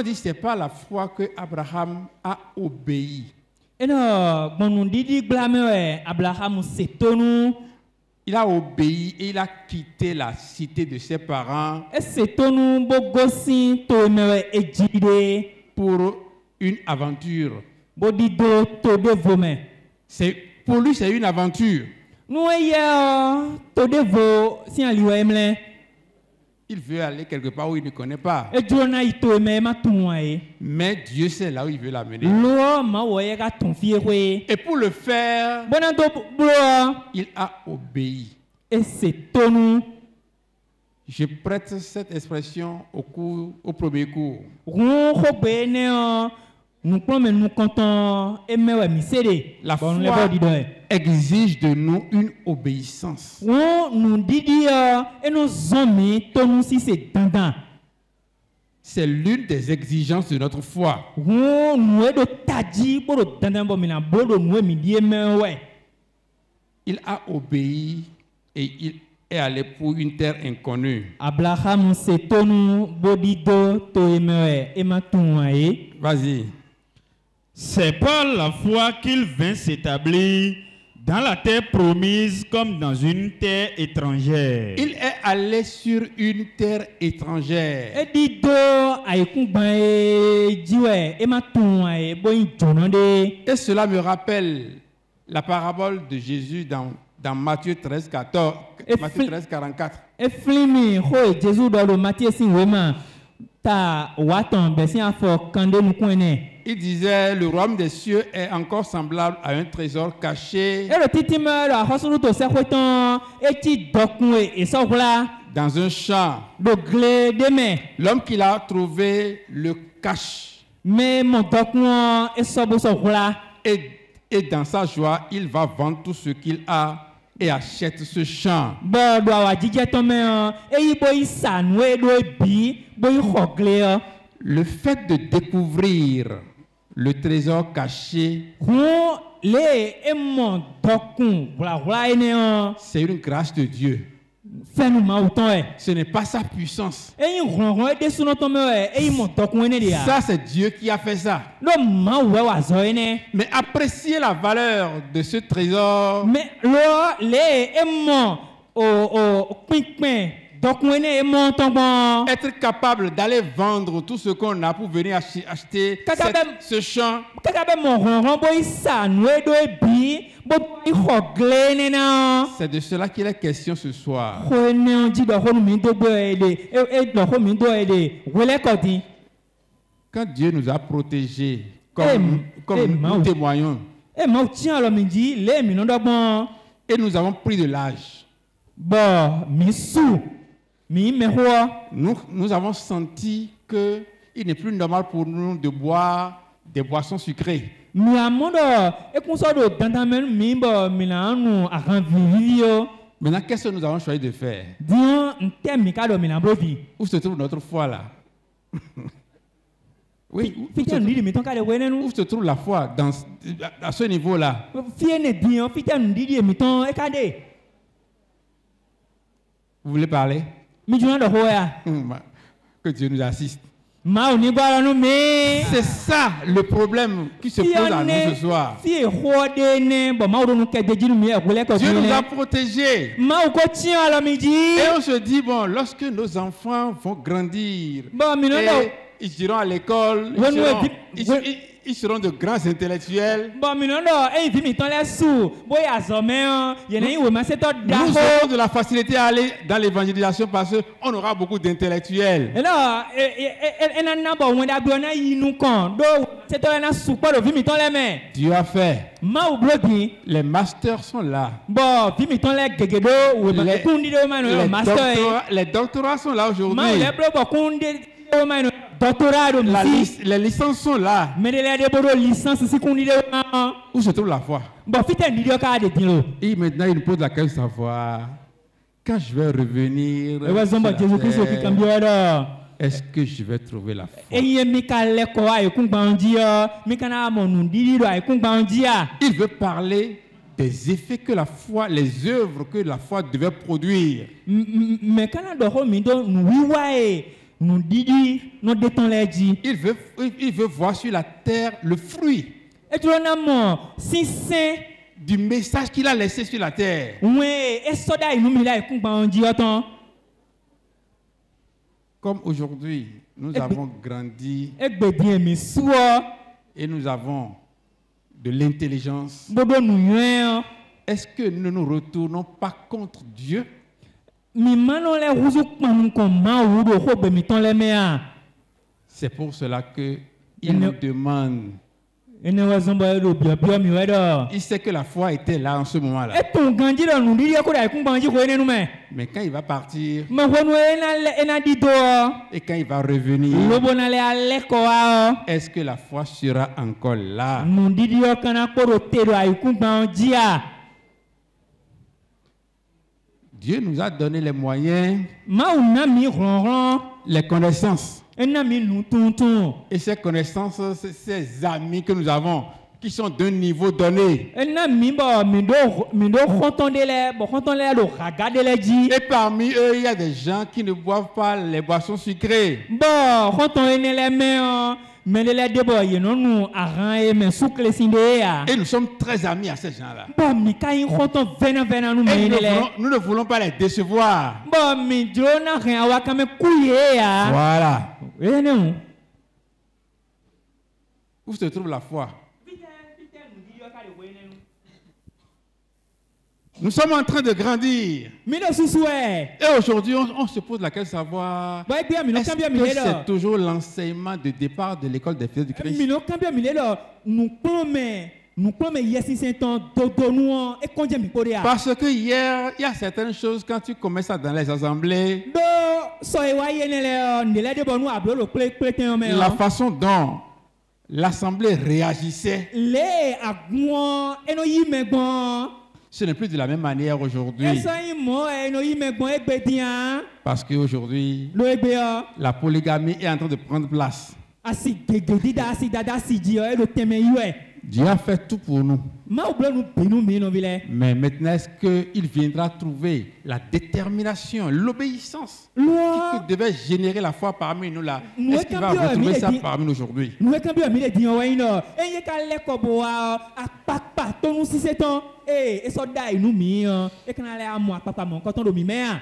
dit que c'est par la foi que Abraham a obéi. Il a obéi et il a quitté la cité de ses parents pour une aventure. Pour lui, c'est une aventure. Il veut aller quelque part où il ne connaît pas. Mais Dieu sait là où il veut l'amener. Et pour le faire, il a obéi. Je prête cette expression au premier cours. La foi exige de nous une obéissance. C'est l'une des exigences de notre foi. il a obéi et il est allé pour une terre inconnue. Abraham setonu bodido toemewe ematunwae. Vas-y. C'est par la foi qu'il vint s'établir dans la terre promise comme dans une terre étrangère. Il est allé sur une terre étrangère. Edido aikunbae jiwe ematunwae boyin jonande. Et cela me rappelle la parabole de Jésus dans Matthieu 13, 14, Matthieu 13, 44. Eflimi ho Jésus dans le Matthieu sinwema ta waton besin afo kande nukwene. Il disait, le royaume des cieux est encore semblable à un trésor caché dans un champ. L'homme qui l'a trouvé le cache. Et dans sa joie, il va vendre tout ce qu'il a et achète ce champ. Le fait de découvrir le trésor caché, c'est une grâce de Dieu. Ce n'est pas sa puissance. Ça, c'est Dieu qui a fait ça. Mais apprécier la valeur de ce trésor, être capable d'aller vendre tout ce qu'on a pour venir acheter ce champ. C'est de cela qu'il est question ce soir. Quand Dieu nous a protégés, comme nous témoignons, et nous avons pris de l'âge, nous avons senti qu'il n'est plus normal pour nous de boire des boissons sucrées. Maintenant, qu'est-ce que nous avons choisi de faire? Où se trouve notre foi là? Oui, où se trouve la foi à ce niveau-là? Vous voulez parler? Que Dieu nous assiste. C'est ça le problème qui se pose à nous ce soir. Dieu nous a protégés. Et on se dit, bon, lorsque nos enfants vont grandir, et ils iront à l'école, ils seront de grands intellectuels. Nous aurons de la facilité à aller dans l'évangélisation parce qu'on aura beaucoup d'intellectuels. Dieu a fait. Les masters sont là. Les doctorats sont là aujourd'hui. Les licences sont là. Où se trouve la foi? Et maintenant, il nous pose la question de savoir, quand je vais revenir, est-ce que je vais trouver la foi? Il veut parler des effets que la foi, les œuvres que la foi devait produire. Il veut voir sur la terre le fruit du message qu'il a laissé sur la terre. Comme aujourd'hui, nous avons grandi et nous avons de l'intelligence. Est-ce que nous ne nous retournons pas contre Dieu? C'est pour cela qu'il nous demande. Il sait que la foi était là en ce moment-là. Mais quand il va partir et quand il va revenir, est-ce que la foi sera encore là? Dieu nous a donné les moyens, les connaissances. Et ces connaissances, ces amis que nous avons, qui sont d'un niveau donné. Et parmi eux, il y a des gens qui ne boivent pas les boissons sucrées. Et nous sommes très amis à ces gens-là. Nous ne voulons pas les décevoir. Voilà. Où se trouve la foi? Nous sommes en train de grandir. Et aujourd'hui, on se pose la question de savoir est-ce que c'est toujours l'enseignement de départ de l'école des fils du Christ? Parce que hier, il y a certaines choses, quand tu commets ça dans les assemblées, la façon dont l'assemblée réagissait, ce n'est plus de la même manière aujourd'hui. Parce qu'aujourd'hui, la polygamie est en train de prendre place. Dieu a fait tout pour nous. Mais maintenant, est-ce qu'il viendra trouver la détermination, l'obéissance qui devait générer la foi parmi nous là? Est-ce qu'il va retrouver ça parmi nous aujourd'hui?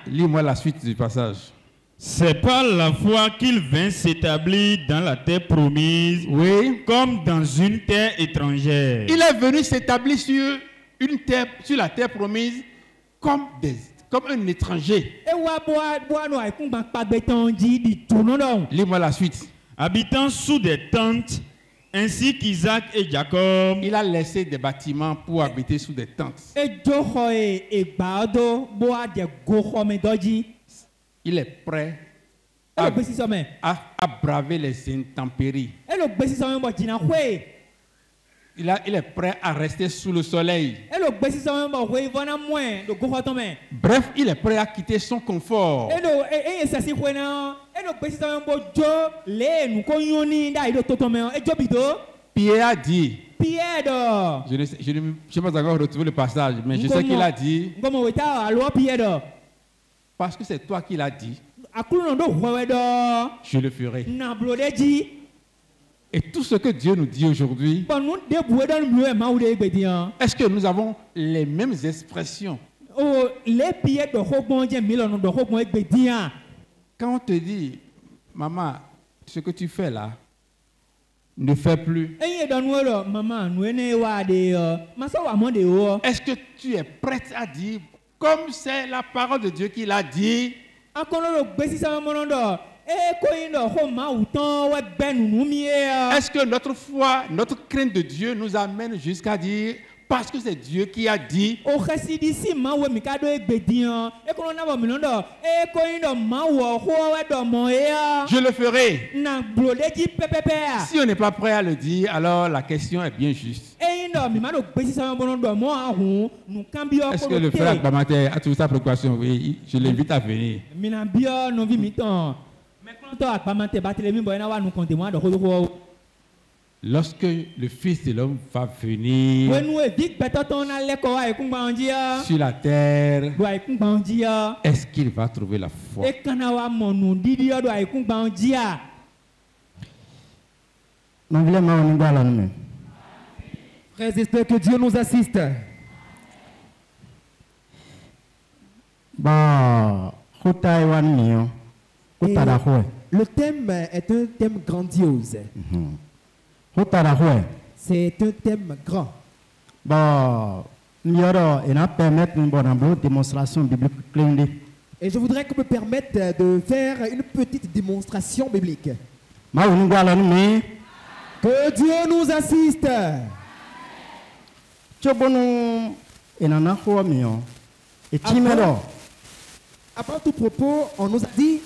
Lis-moi la suite du passage. C'est par la foi qu'il vint s'établir dans la terre promise, oui, comme dans une terre étrangère. Il est venu s'établir sur la terre promise comme un étranger. Lis-moi la suite. Habitant sous des tentes, ainsi qu'Isaac et Jacob. Il a laissé des bâtiments pour habiter sous des tentes. Il est prêt à braver les intempéries. Il est prêt à rester sous le soleil. Bref, il est prêt à quitter son confort. Pierre a dit, je ne sais pas encore retrouver le passage, mais je sais qu'il a dit, parce que c'est toi qui l'as dit, je le ferai. Et tout ce que Dieu nous dit aujourd'hui, est-ce que nous avons les mêmes expressions? Quand on te dit, maman, ce que tu fais là, ne fais plus. Est-ce que tu es prête à dire, comme c'est la parole de Dieu qui l'a dit? Est-ce que notre foi, notre crainte de Dieu nous amène jusqu'à dire, parce que c'est Dieu qui a dit, je le ferai. Si on n'est pas prêt à le dire, alors la question est bien juste. Est-ce que le frère Bamate a trouvé sa préoccupation? Oui, je l'invite à venir. Lorsque le Fils de l'homme va venir sur la terre, est-ce qu'il va trouver la foi? Frères et sœurs, que Dieu nous assiste. Le thème est un thème grandiose. C'est un thème grand. Et je voudrais qu'on me permette de faire une petite démonstration biblique. Que Dieu nous assiste. Après tout propos, on nous a dit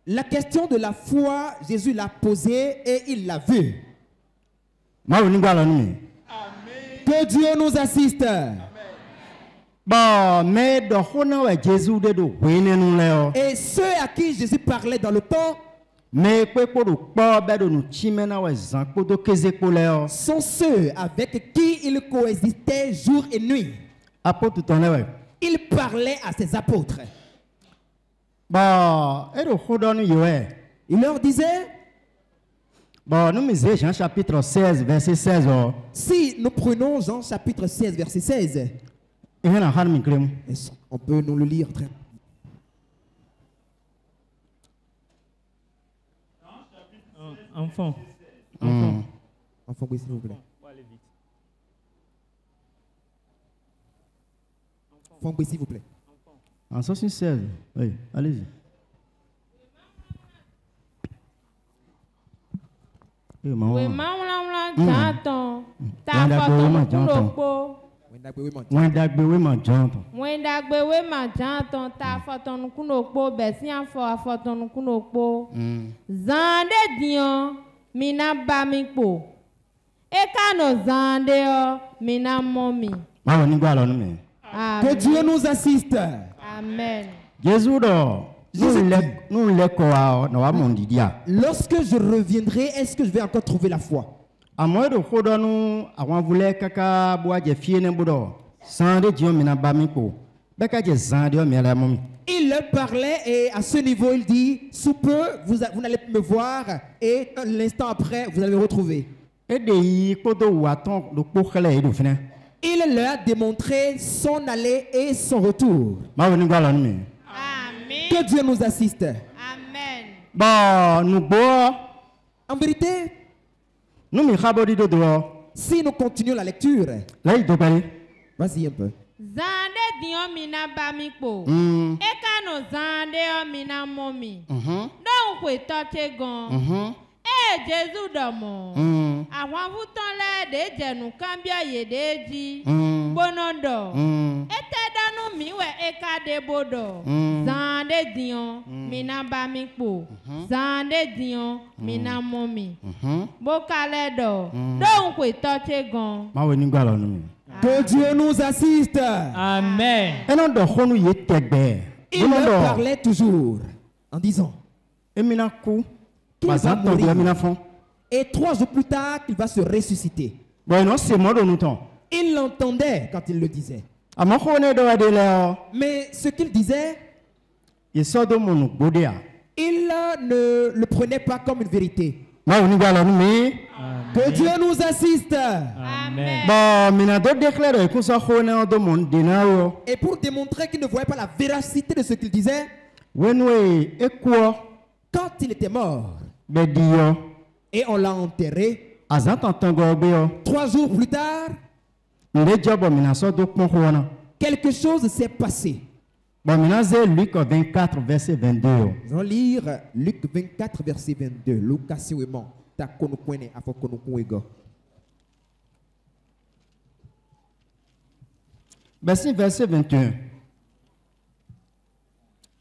la question de la foi, Jésus l'a posée et il l'a vue. Que Dieu nous assiste. Et ceux à qui Jésus parlait dans le temps, sont ceux avec qui il coexistait jour et nuit. Il parlait à ses apôtres. Il leur disait, Jean chapitre 16, verset 16. si nous prenons Jean chapitre 16, verset 16, on peut nous le lire très bien. Enfant. Enfant, oui, s'il vous plaît. Enfant, oui, s'il vous plaît. En 76, oui, allez-y. Que Dieu nous assiste. Amen. Lorsque je reviendrai, est-ce que je vais encore trouver la foi? Il leur parlait et à ce niveau, il dit, sous peu, vous n'allez plus me voir et l'instant après, vous allez me retrouver. Il leur a démontré son aller et son retour. Amen. Que Dieu nous assiste. Amen. En vérité, si nous continuons la lecture, vas-y un peu. Zande dion mina bamikpo. Eka no zande o mina momi. Don kwe toche gon. Jésus domo. Àwọn vutan le de jenu kambia ye deji. Bonondo. Ete danu miwe eka de bodo. Zande dion mina bamikpo. Zande dion mina momi. Bokale do. Don kwe toche gon. Que Dieu nous assiste. Amen. Il leur parlait toujours en disant qu'il va mourir. Et 3 jours plus tard, qu'il va se ressusciter. Il l'entendait quand il le disait. Mais ce qu'il disait, il ne le prenait pas comme une vérité. Que Dieu nous assiste. Amen. Et pour démontrer qu'il ne voyait pas la véracité de ce qu'il disait, quand il était mort, et on l'a enterré, 3 jours plus tard, quelque chose s'est passé. Luc 24, verset 22. Nous allons lire Luc 24, verset 22. Lucas Siwemon. Verset 21.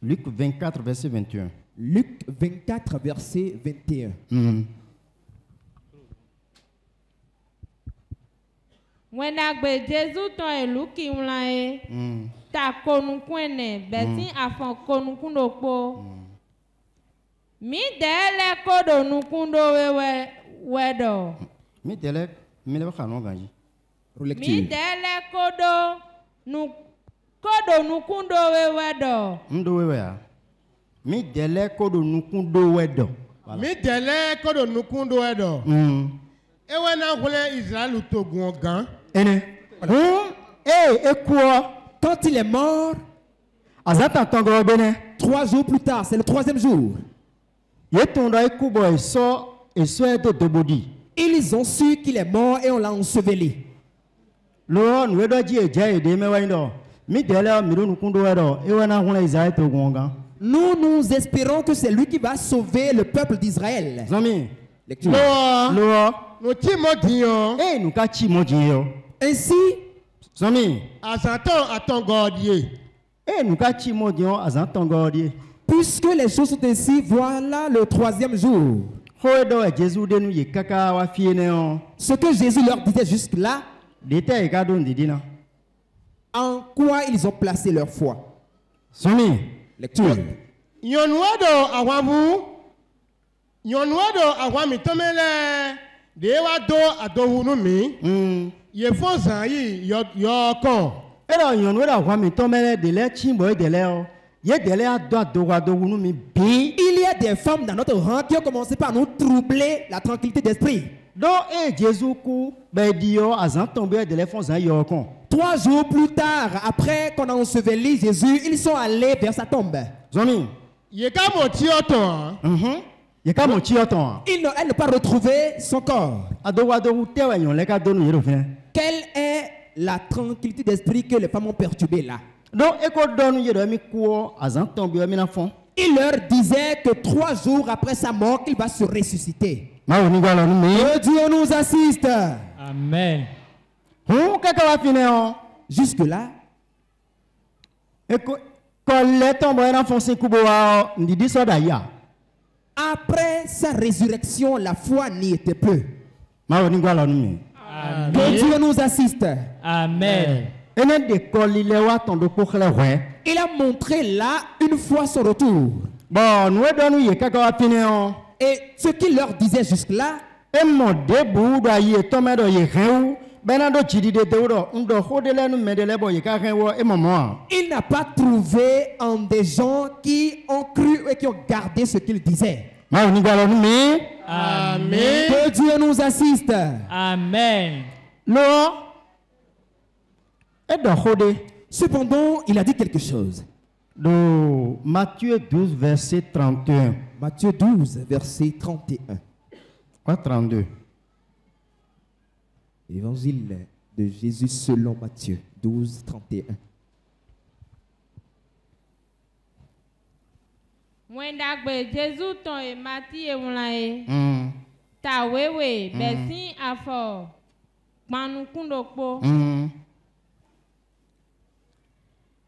Luc 24, verset 21. Luc 24, verset 21. When agbe Jésus ton eluki unlae. Ta konukwene beti afon konukundopo. Mi dele kodo nukundo wedo. Mi dele kanon ganji. Mi dele kodo nukundo wedo. Ndo wewe. Mi dele kodo nukundo wedo. Mi dele kodo nukundo wedo. Ewe na hule Israël togun gan. Ene. Quand il est mort, 3 jours plus tard, c'est le 3e jour, ils ont su qu'il est mort et on l'a enseveli. Nous espérons que c'est lui qui va sauver le peuple d'Israël. Ainsi, puisque les choses sont ainsi, voilà le 3e jour. Ce que Jésus leur disait jusque-là, en quoi ils ont placé leur foi. Lecture. Nyɔnua do awami tome le de wa do adohunu mi. Ye fo zan yi yo kon. Ero nyɔnua do awami tome le de le chimbo de le o. Ye de le ado adohunu mi bi. Il y a des femmes dans notre rang qui ont commencé par nous troubler la tranquillité d'esprit. Donc, Jésus kou ben dio azan tombé de le fo zan yo kon. 3 jours plus tard, après qu'on a enseveli Jésus, ils sont allés vers sa tombe. Zomi. Ye ka mo ti oton. Elle n'a pas retrouvé son corps. Quelle est la tranquillité d'esprit que les femmes ont perturbée là? Il leur disait que 3 jours après sa mort, il va se ressusciter. Que Dieu nous assiste. Amen. Jusque-là, après sa résurrection, la foi n'y était plus. Que Dieu nous assiste. Amen. Il a montré là une fois son retour. Et ce qu'il leur disait jusque-là, il n'a pas trouvé en des gens qui ont cru et qui ont gardé ce qu'il disait. Amen. Que Dieu nous assiste. Amen. Cependant, il a dit quelque chose. Matthieu 12, verset 31. Matthieu 12, verset 31. Quoi 32? Évangile de Jésus selon Matthieu 12, 31. Mwendagbe Jésus ton et Matthieu wulaye. Ta wewe besin afo. Manu kundokpo.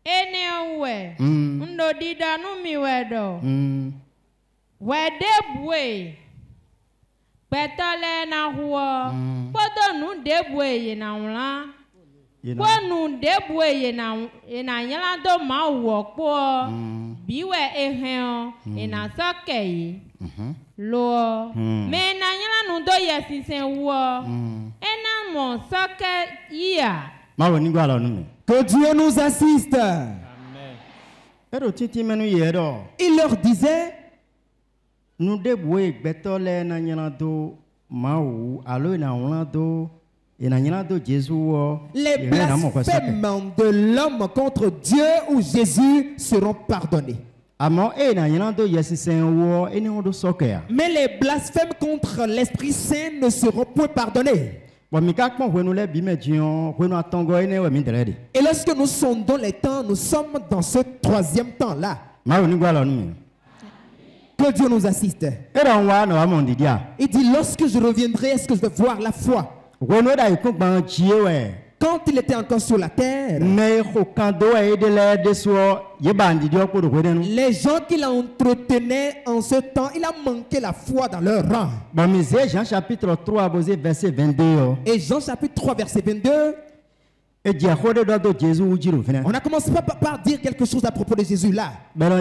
Ene uwe. Ndo dida numi wedo. Wede bwe. Betole na huo. Poto nu debwe ye na wula. Po nu debwe ye na yela do ma uwo po. Biwe eheo. Ena soke ye. Lo. Me na yela nu do ye sisen uwo. Ena mo soke iya. Que Dieu nous assiste. Amen. Il leur disait, les blasphèmes de l'homme contre Dieu ou Jésus seront pardonnés. Mais les blasphèmes contre l'Esprit Saint ne seront point pardonnés. Et lorsque nous sondons les temps, nous sommes dans ce 3e temps-là. Que Dieu nous assiste. Il dit, lorsque je reviendrai, est-ce que je vais voir la foi? Quand il était encore sur la terre, les gens qu'il entretenait en ce temps, il a manqué la foi dans leur rang. Jean chapitre 3, verset 22. Et Jean chapitre 3, verset 22, on a commencé par dire quelque chose à propos de Jésus là. On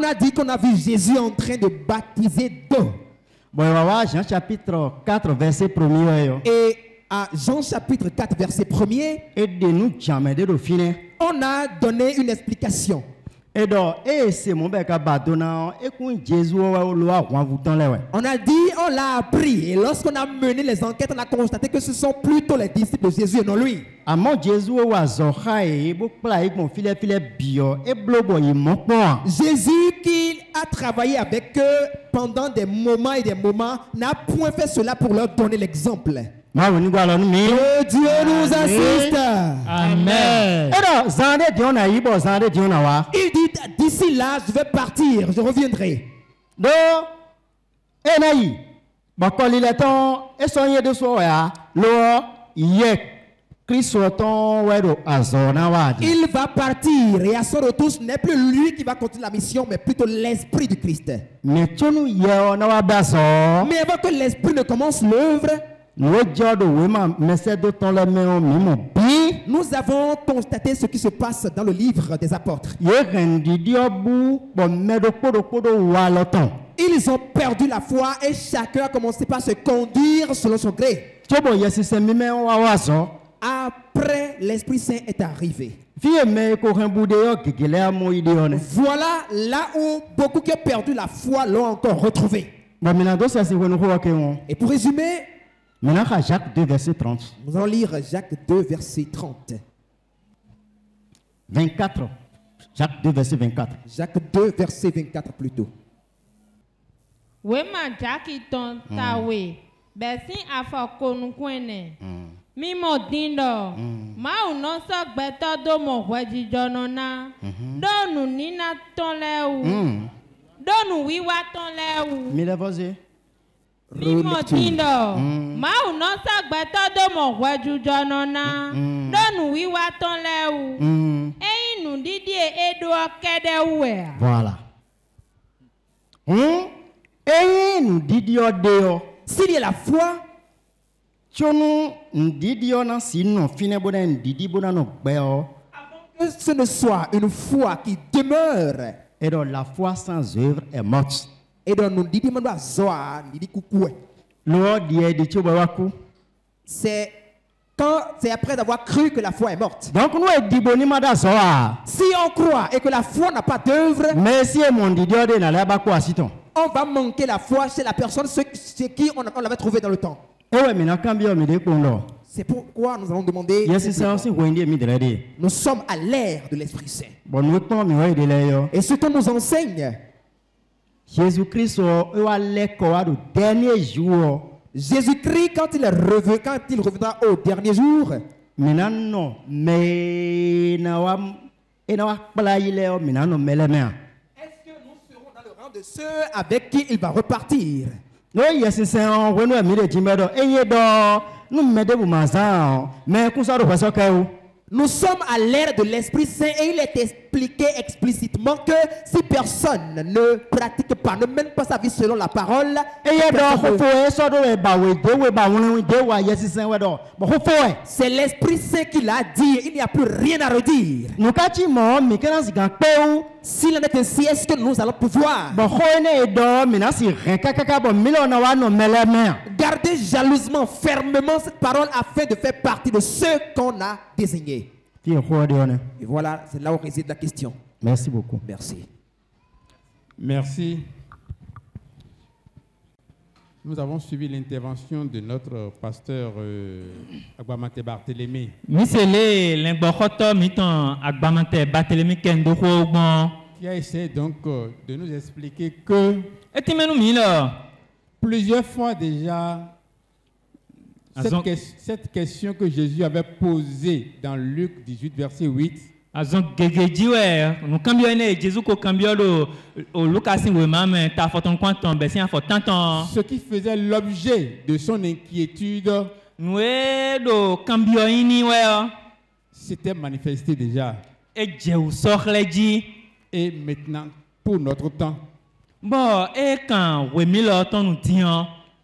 a dit qu'on a vu Jésus en train de baptiser d'eau. Jean chapitre 4, verset 1er. Et à Jean chapitre 4, verset 1er, on a donné une explication. On a dit, on l'a appris. Et lorsqu'on a mené les enquêtes, on a constaté que ce sont plutôt les disciples de Jésus et non lui. Jésus qui a travaillé avec eux pendant des moments et des moments n'a point fait cela pour leur donner l'exemple. Que Dieu nous assiste. Amen. Il dit, d'ici là, je vais partir, je reviendrai. Il va partir et à son retour, ce n'est plus lui qui va continuer la mission, mais plutôt l'Esprit du Christ. Mais avant que l'Esprit ne commence l'œuvre, Nous avons constaté ce qui se passe dans le livre des apôtres. Ils ont perdu la foi et chacun a commencé par se conduire selon son gré. Après, l'Esprit Saint est arrivé. Voilà là où beaucoup qui ont perdu la foi l'ont encore retrouvé. Et pour résumer, Jacques 2, verset 30. Nous allons lire Jacques 2, verset 30. 24. Jacques 2, verset 24. Jacques 2, verset 24 plutôt. Wema Jacques ton tawe. Besi afokonu kwene. Mimo dindo. Ma uno so gbeto do mo hweji jonona. Donu nina ton lewu. Donu wiwa ton lewu. Mille voisins. Mimo dindo. Ma uno so gbeto do mo hweju jonona. Donu wiwa ton lewu. Einu didi edo kede uwe. Voilà. S'il y a la foi, que ce ne soit une foi qui demeure. Et donc la foi sans œuvre est morte. Et donc nous disons c'est quand c'est après avoir cru que la foi est morte. Donc nous si on croit et que la foi n'a pas d'œuvre, on va manquer la foi chez la personne chez qui on l'avait trouvé dans le temps. C'est pourquoi nous allons demander. Nous sommes à l'ère de l'Esprit Saint. Et ce qu'on nous enseigne, Jésus-Christ Jésus-Christ, quand il reviendra au dernier jour, de ceux avec qui il va repartir. Nous sommes à l'ère de l'Esprit Saint et il est expliqué explicitement que si personne ne pratique pas, ne mène pas sa vie selon la parole, c'est l'Esprit Saint qui l'a dit, il n'y a plus rien à redire. S'il en est ainsi, est-ce que nous allons pouvoir garder jalousement, fermement cette parole afin de faire partie de ceux qu'on a désignés? Et voilà, c'est là où réside la question. Merci beaucoup. Merci. Merci. Nous avons suivi l'intervention de notre pasteur Agbamante Barthélémy. Qui a essayé donc de nous expliquer que plusieurs fois déjà, cette question que Jésus avait posée dans Luc 18, verset 8, ce qui faisait l'objet de son inquiétude s'était manifesté déjà. Et maintenant, pour notre temps,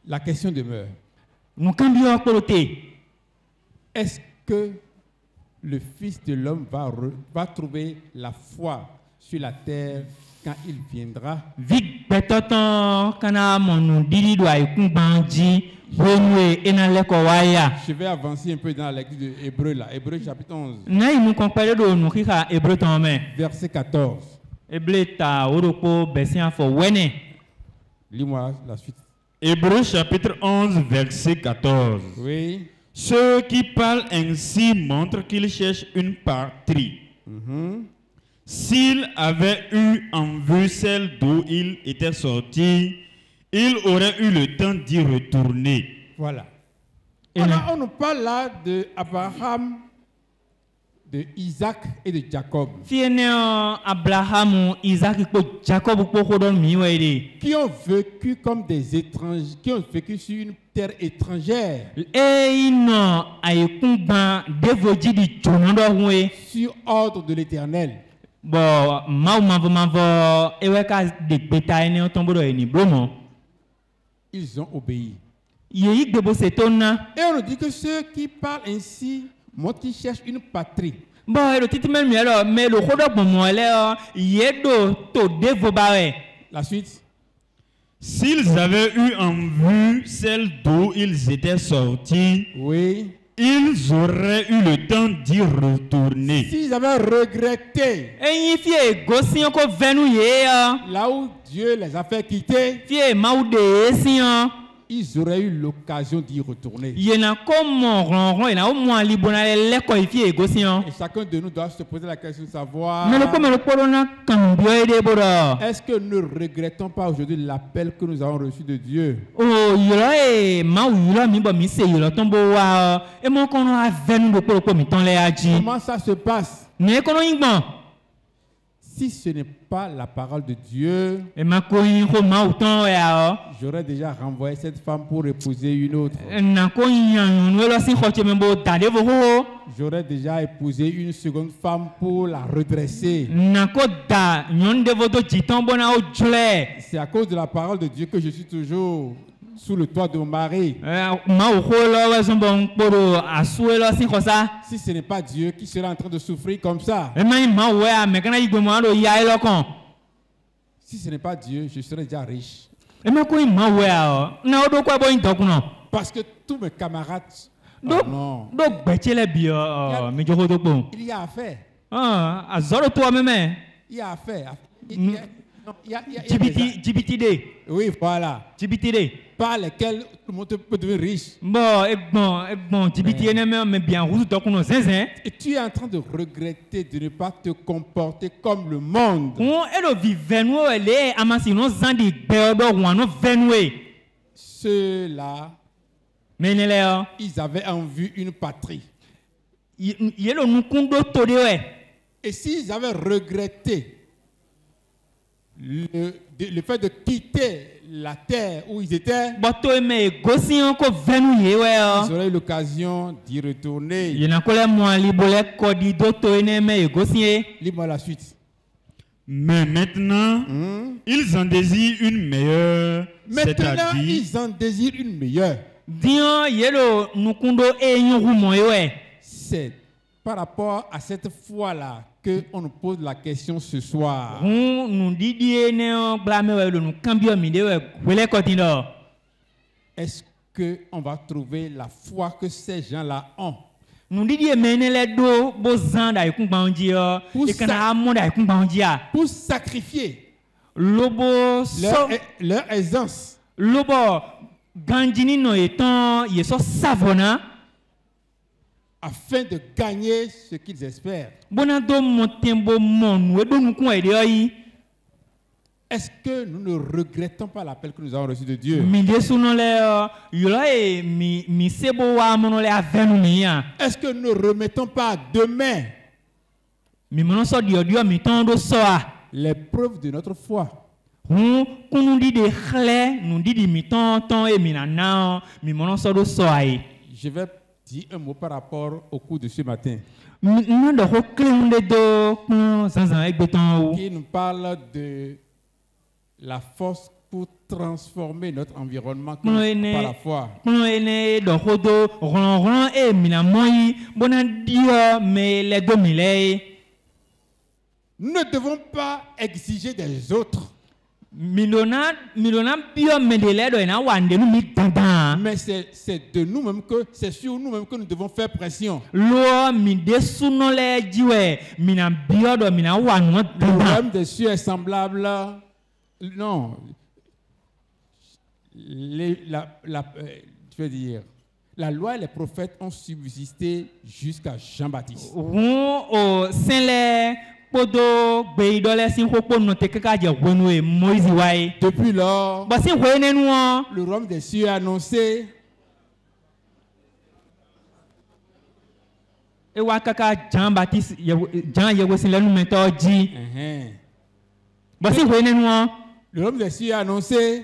la question demeure. Est-ce que le Fils de l'homme va trouver la foi sur la terre quand il viendra? Je vais avancer un peu dans la lecture de Hébreu, là. Hébreu chapitre 11. Verset 14. Lis-moi la suite. Hébreu chapitre 11, verset 14. Oui. Ceux qui parlent ainsi montrent qu'ils cherchent une patrie. S'ils avaient eu en vue celle d'où ils étaient sortis, ils auraient eu le temps d'y retourner. Voilà. On nous parle là d'Abraham, de Isaac et de Jacob. Qui ont vécu comme des étrangers, qui ont vécu sur une terre étrangère. Sur ordre de l'Éternel. Ils ont obéi. Et on nous dit que ceux qui parlent ainsi montrent qu'ils cherchent une patrie. La suite. S'ils avaient eu en vue celle d'où ils étaient sortis, oui, ils auraient eu le temps d'y retourner. S'ils avaient regretté là où Dieu les a fait quitter, ils auraient eu l'occasion d'y retourner. Et chacun de nous doit se poser la question de savoir, est-ce que nous ne regrettons pas aujourd'hui l'appel que nous avons reçu de Dieu? Comment ça se passe? Si ce n'est pas la parole de Dieu, j'aurais déjà renvoyé cette femme pour épouser une autre. J'aurais déjà épousé une seconde femme pour la redresser. C'est à cause de la parole de Dieu que je suis toujours sous le toit de mon mari. Si ce n'est pas Dieu qui sera en train de souffrir comme ça. Si ce n'est pas Dieu, je serais déjà riche. Parce que tous mes camarades, non. Il y a à faire. Il y a à faire. Oui, voilà. Par lesquels tout le monde peut devenir riche. Et tu es en train de regretter de ne pas te comporter comme le monde. Ceux-là, ils avaient en vue une patrie. Et s'ils avaient regretté le fait de quitter la terre où ils étaient, ils auraient eu l'occasion d'y retourner. Lis-moi la suite. Mais maintenant, ils en désirent une meilleure. Maintenant, ils en désirent une meilleure. C'est par rapport à cette foi-là qu'on nous pose la question ce soir. Est-ce qu'on va trouver la foi que ces gens-là ont? Pour sacrifier leur aisance afin de gagner ce qu'ils espèrent. Est-ce que nous ne regrettons pas l'appel que nous avons reçu de Dieu? Est-ce que nous ne remettons pas demain l'épreuve de notre foi? Je vais dire un mot par rapport au cours de ce matin, qui nous parle de la force pour transformer notre environnement par la foi. Nous ne devons pas exiger des autres. Mais c'est de nous-mêmes que c'est sur nous-mêmes que nous devons faire pression. Le royaume des cieux est semblable. Non. Je veux dire, la loi et les prophètes ont subsisté jusqu'à Jean-Baptiste. Depuis lors, le royaume des cieux a annoncé Le royaume des cieux a annoncé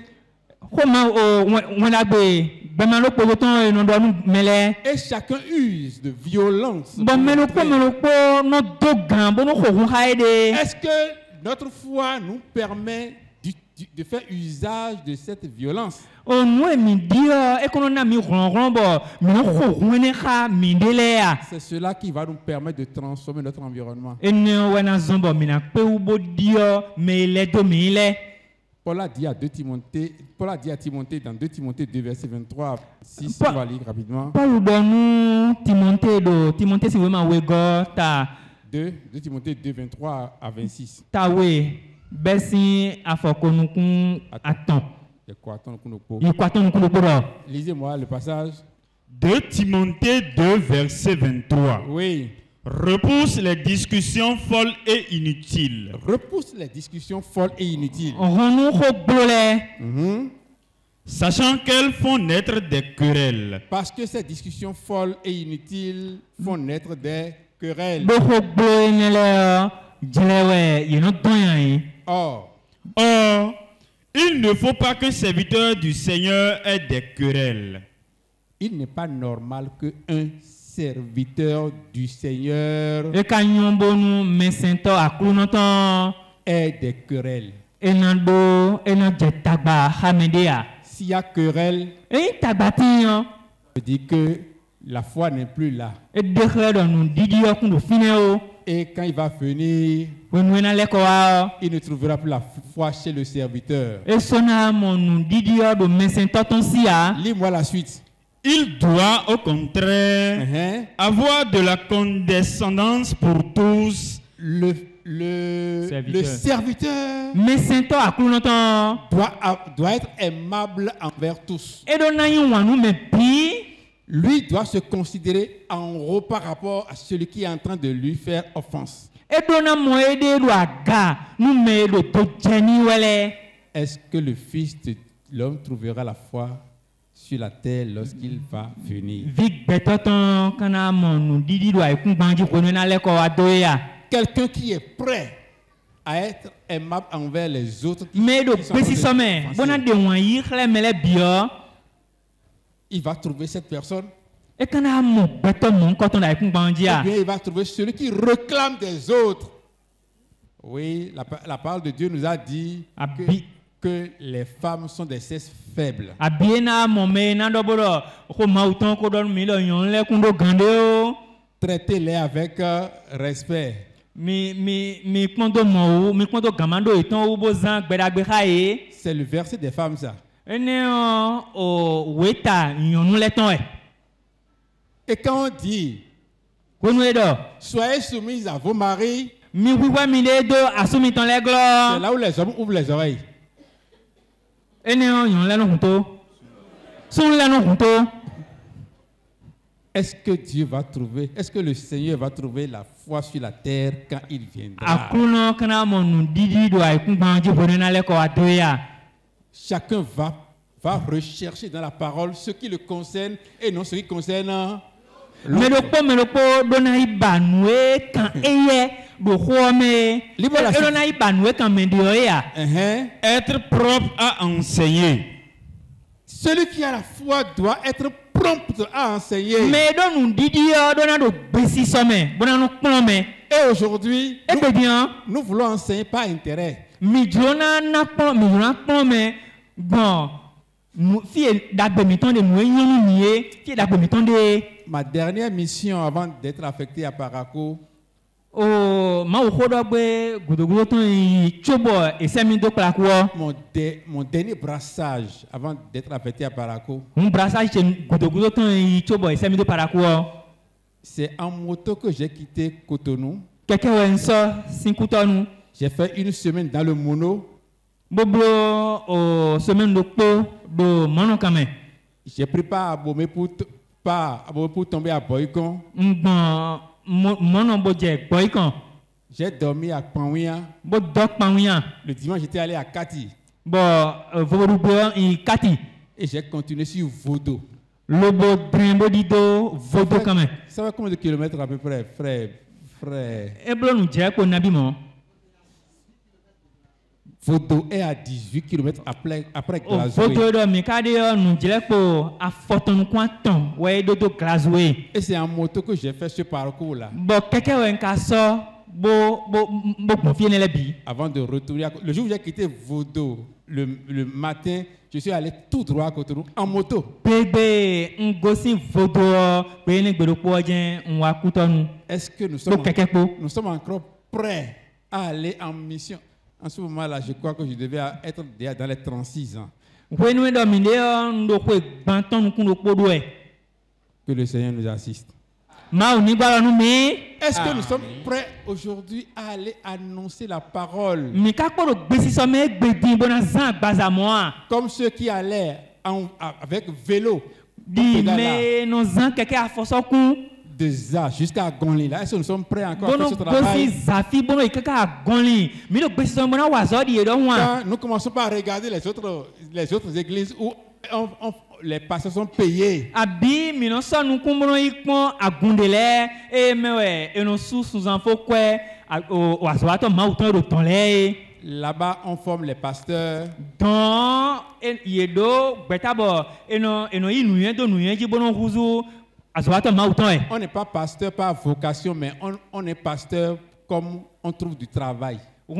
et chacun use de violence. Est-ce que notre foi nous permet de faire usage de cette violence. C'est cela qui va nous permettre de transformer notre environnement. Paul a dit à Timothée dans 2 Timothée 2 verset 23 6, on va lire rapidement. 2 Timothée 2 23 à 26. Lisez-moi le passage. 2 Timothée 2 verset 23. Oui. Repousse les discussions folles et inutiles. Repousse les discussions folles et inutiles. Sachant qu'elles font naître des querelles. Parce que ces discussions folles et inutiles font naître des querelles. Or, il ne faut pas qu'un serviteur du Seigneur ait des querelles. Il n'est pas normal qu'un serviteur du Seieur ait des querelles. S'il y a querelle, ça veut dire que la foi n'est plus là. Et quand il va venir, il ne trouvera plus la foi chez le serviteur. Lis-moi la suite. Il doit au contraire avoir de la condescendance pour tous. Le serviteur doit être aimable envers tous. Lui doit se considérer en haut par rapport à celui qui est en train de lui faire offense. Est-ce que le Fils de l'homme trouvera la foi sur la terre lorsqu'il va venir? Quelqu'un qui est prêt à être aimable envers les autres il va trouver cette personne. Ou bien il va trouver celui qui réclame des autres. Oui, la parole de Dieu nous a dit que les femmes sont des sexes faibles. Traitez-les avec respect. C'est le verset des femmes, ça. Et quand on dit soyez soumis à vos maris, c'est là où les hommes ouvrent les oreilles. Est-ce que Dieu va trouver, est-ce que le Seigneur va trouver la foi sur la terre quand il viendra? Chacun va rechercher dans la parole ce qui le concerne et non ce qui concerne l'autre. Être propre à enseigner. Celui qui a la foi doit être prompt à enseigner. Et aujourd'hui, nous voulons enseigner par intérêt. Ma dernière mission avant d'être affecté à Parakou, mon dernier brassage avant d'être affecté à Parakou, c'est en moto que j'ai quitté Cotonou. J'ai fait une semaine dans le mono. J'ai pris part à Bomé pour tomber à Boycon. J'ai dormi à Panouia. Le dimanche, j'étais allé à Kati. Et j'ai continué sur Vodo. Ça va combien de kilomètres à peu près, frère? Vodo est à 18 km après Glasgow. Et c'est en moto que j'ai fait ce parcours-là. Avant de retourner, le jour où j'ai quitté Vodo, le matin, je suis allé tout droit à Cotonou en moto. Est-ce que nous sommes encore prêts à aller en mission? En ce moment-là, je crois que je devais être déjà dans les 36 ans. Que le Seigneur nous assiste. Est-ce que nous sommes prêts aujourd'hui à aller annoncer la parole? Comme ceux qui allaient avec vélo. Déjà jusqu'à Gonli. Est-ce que nous sommes prêts encore à faire ce travail? Quand nous commençons par regarder les autres églises où les pasteurs sont payés. Là-bas, on forme les pasteurs. On n'est pas pasteur par vocation, mais on est pasteur comme on trouve du travail. De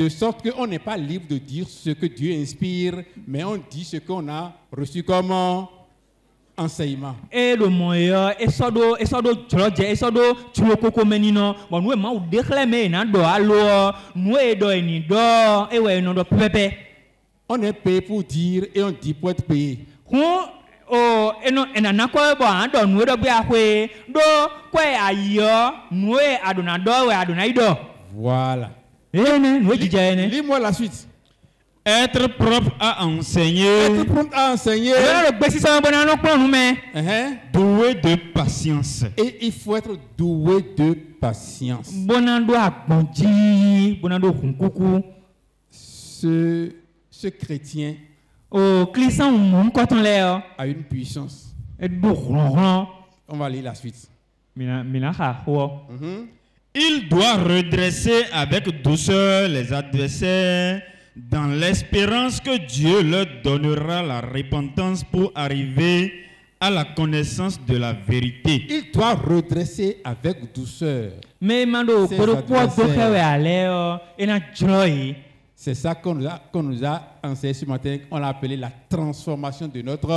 sorte qu'on n'est pas libre de dire ce que Dieu inspire, mais on dit ce qu'on a reçu comme enseignement. On est payé pour dire et on dit pour être payé. Voilà. Lis-moi la suite. Être propre à enseigner. Être propre à enseigner. Doué de patience. Et il faut être doué de patience. Ce chrétien a une puissance. On va lire la suite. Il doit redresser avec douceur les adversaires dans l'espérance que Dieu leur donnera la repentance pour arriver à la connaissance de la vérité. Il doit redresser avec douceur. C'est ça qu'on nous a enseigné ce matin. On l'a appelé la transformation de notre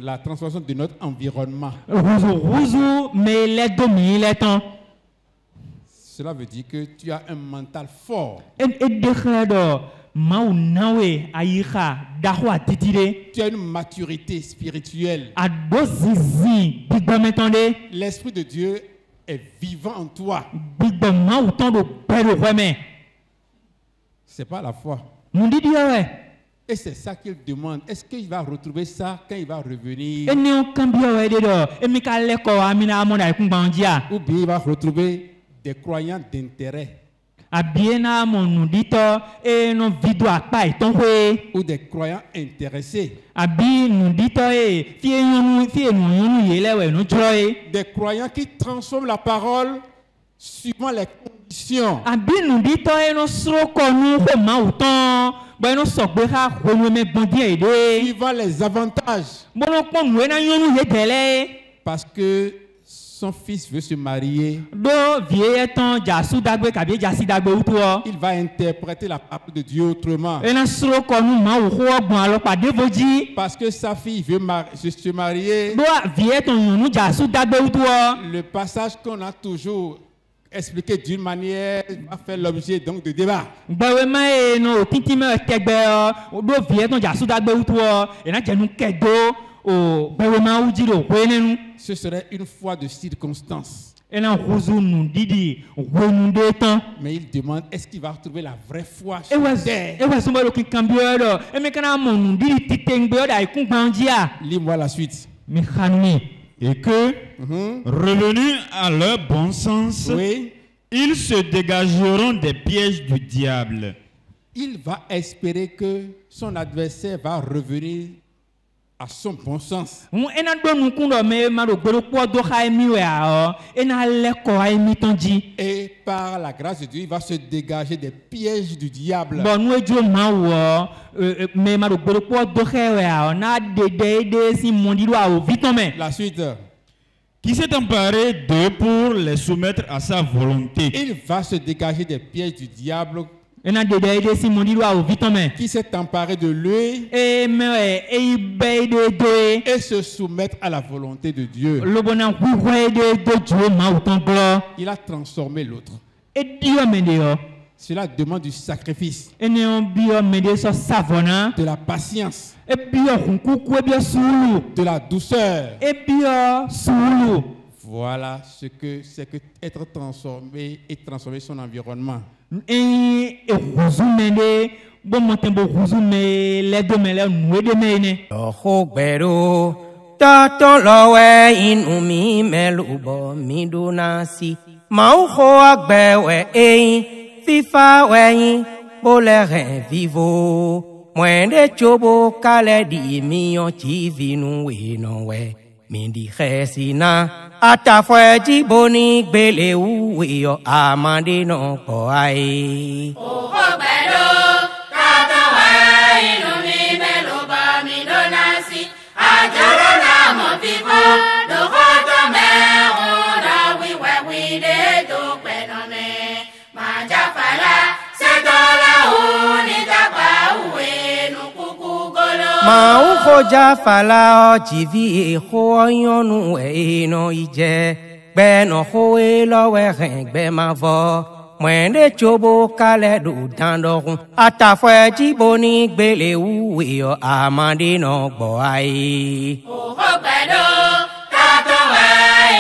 la transformation de notre environnement. Cela veut dire que tu as un mental fort. Tu as une maturité spirituelle. L'Esprit de Dieu est vivant en toi. C'est pas la foi. Et c'est ça qu'il demande. Est-ce qu'il va retrouver ça quand il va revenir? Ou bien il va retrouver des croyants d'intérêt. Ou des croyants intéressés. Des croyants qui transforment la parole suivant les conditions. Suivant les avantages. Parce que son fils veut se marier. Il va interpréter la parole de Dieu autrement. Parce que sa fille veut se marier. Le passage qu'on a toujours expliqué d'une manière va faire l'objet donc de débat. Ce serait une foi de circonstance. Mais il demande, est-ce qu'il va retrouver la vraie foi sur terre? Lis-moi la suite. Et que, revenus à leur bon sens, ils se dégageront des pièges du diable. Il va espérer que son adversaire va revenir à son bon sens. Et par la grâce de Dieu, il va se dégager des pièges du diable. La suite. Qui s'est emparé d'eux pour les soumettre à sa volonté. Il va se dégager des pièges du diable. Qui s'est emparé de lui et se soumettre à la volonté de Dieu. Il a transformé l'autre. Cela demande du sacrifice, de la patience, de la douceur. Voilà ce que c'est que être transformé et transformer son environnement. Fifa weyin bolere vivo mwende chobo kale di miyon ti vinu we no we mindi khesina atafwe ji boni gbele uwe yo amande no po ai o belo tata wa inu mi melo ba mi donasi ajoro na mo vivo do hoto me ona we de do penone Ma ukoja fala jivi khoyonu eno ije be no khoe lo we gbe ma vo mwende chobo kale du dandorun atafwe ti boni gbele uwe yo amande no gbo ai o gbedo tato we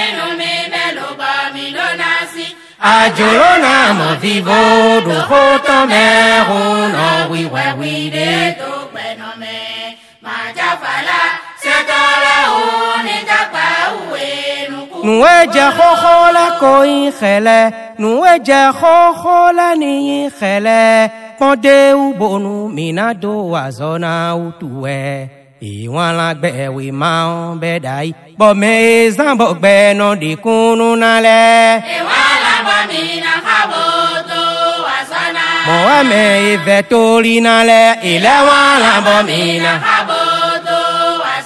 enu mi melo ba mi donasi ajolo na mo vivo do hoto me no we de do gbe no me Nueja khola koi khele nueja khola ni khele pode ubonu minado azona utuwe iwala gbewe ma bedai bo me zambo gbe no dikunu nale iwala bo mina khaboto azona mo me vetori nale ile wala bo mina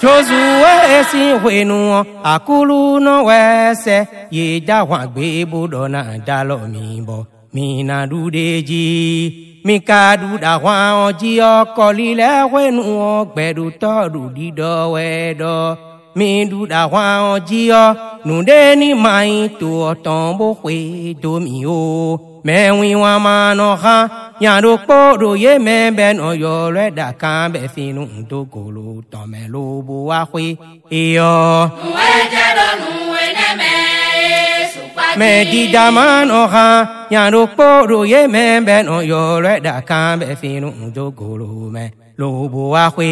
Josué si wenu akulu no wese ye jawa gbe budo na dalo mimbo mina dudeji mikadu da wa oji okolile wenu ogbedu todu dido wedo mi du da wa oji o nude ni mai to otombo kwe do mi o mewi wa mano ha nyado podo ye membe no yo le da kan be finu to kolo to me lo bo wa kwe iyo nuwe jado nuwe ne me supati me di da mano ha nyado podo ye membe no yo le da kan be finu to kolo me lo bo wa kwe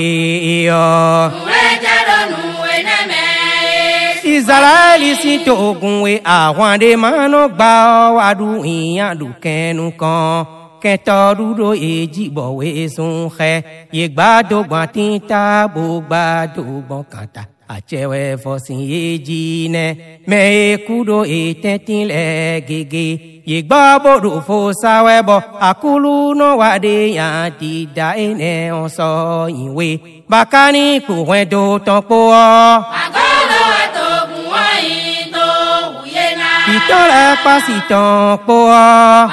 iyo nuwe jado nuwe ne me Israeli si togunwe awande mano gba wadu iyan du kenu kan kẹtọrú ro èjì bọ̀wé sun xẹ yẹgbàdógbọ̀n títà gbogbo kàtà àjẹwẹ́ fọ̀sìn èjì nẹ mẹ́ẹ̀kúrò ètẹ́tìlẹ̀ gègé yẹgbà bòdò fò sáwẹ́ bọ̀ àkúlù náà wàdé yàn dídá ẹnẹ́ ọ̀sọ́ ìwé bàkání kùwẹ́ tó tán pọ̀ ọ́. àgọ́lọ́ àtọ̀gùn wọ̀nyí tó wúyẹ náà. ìtọ́lẹ̀ pàṣítàn pọ̀ ọ́.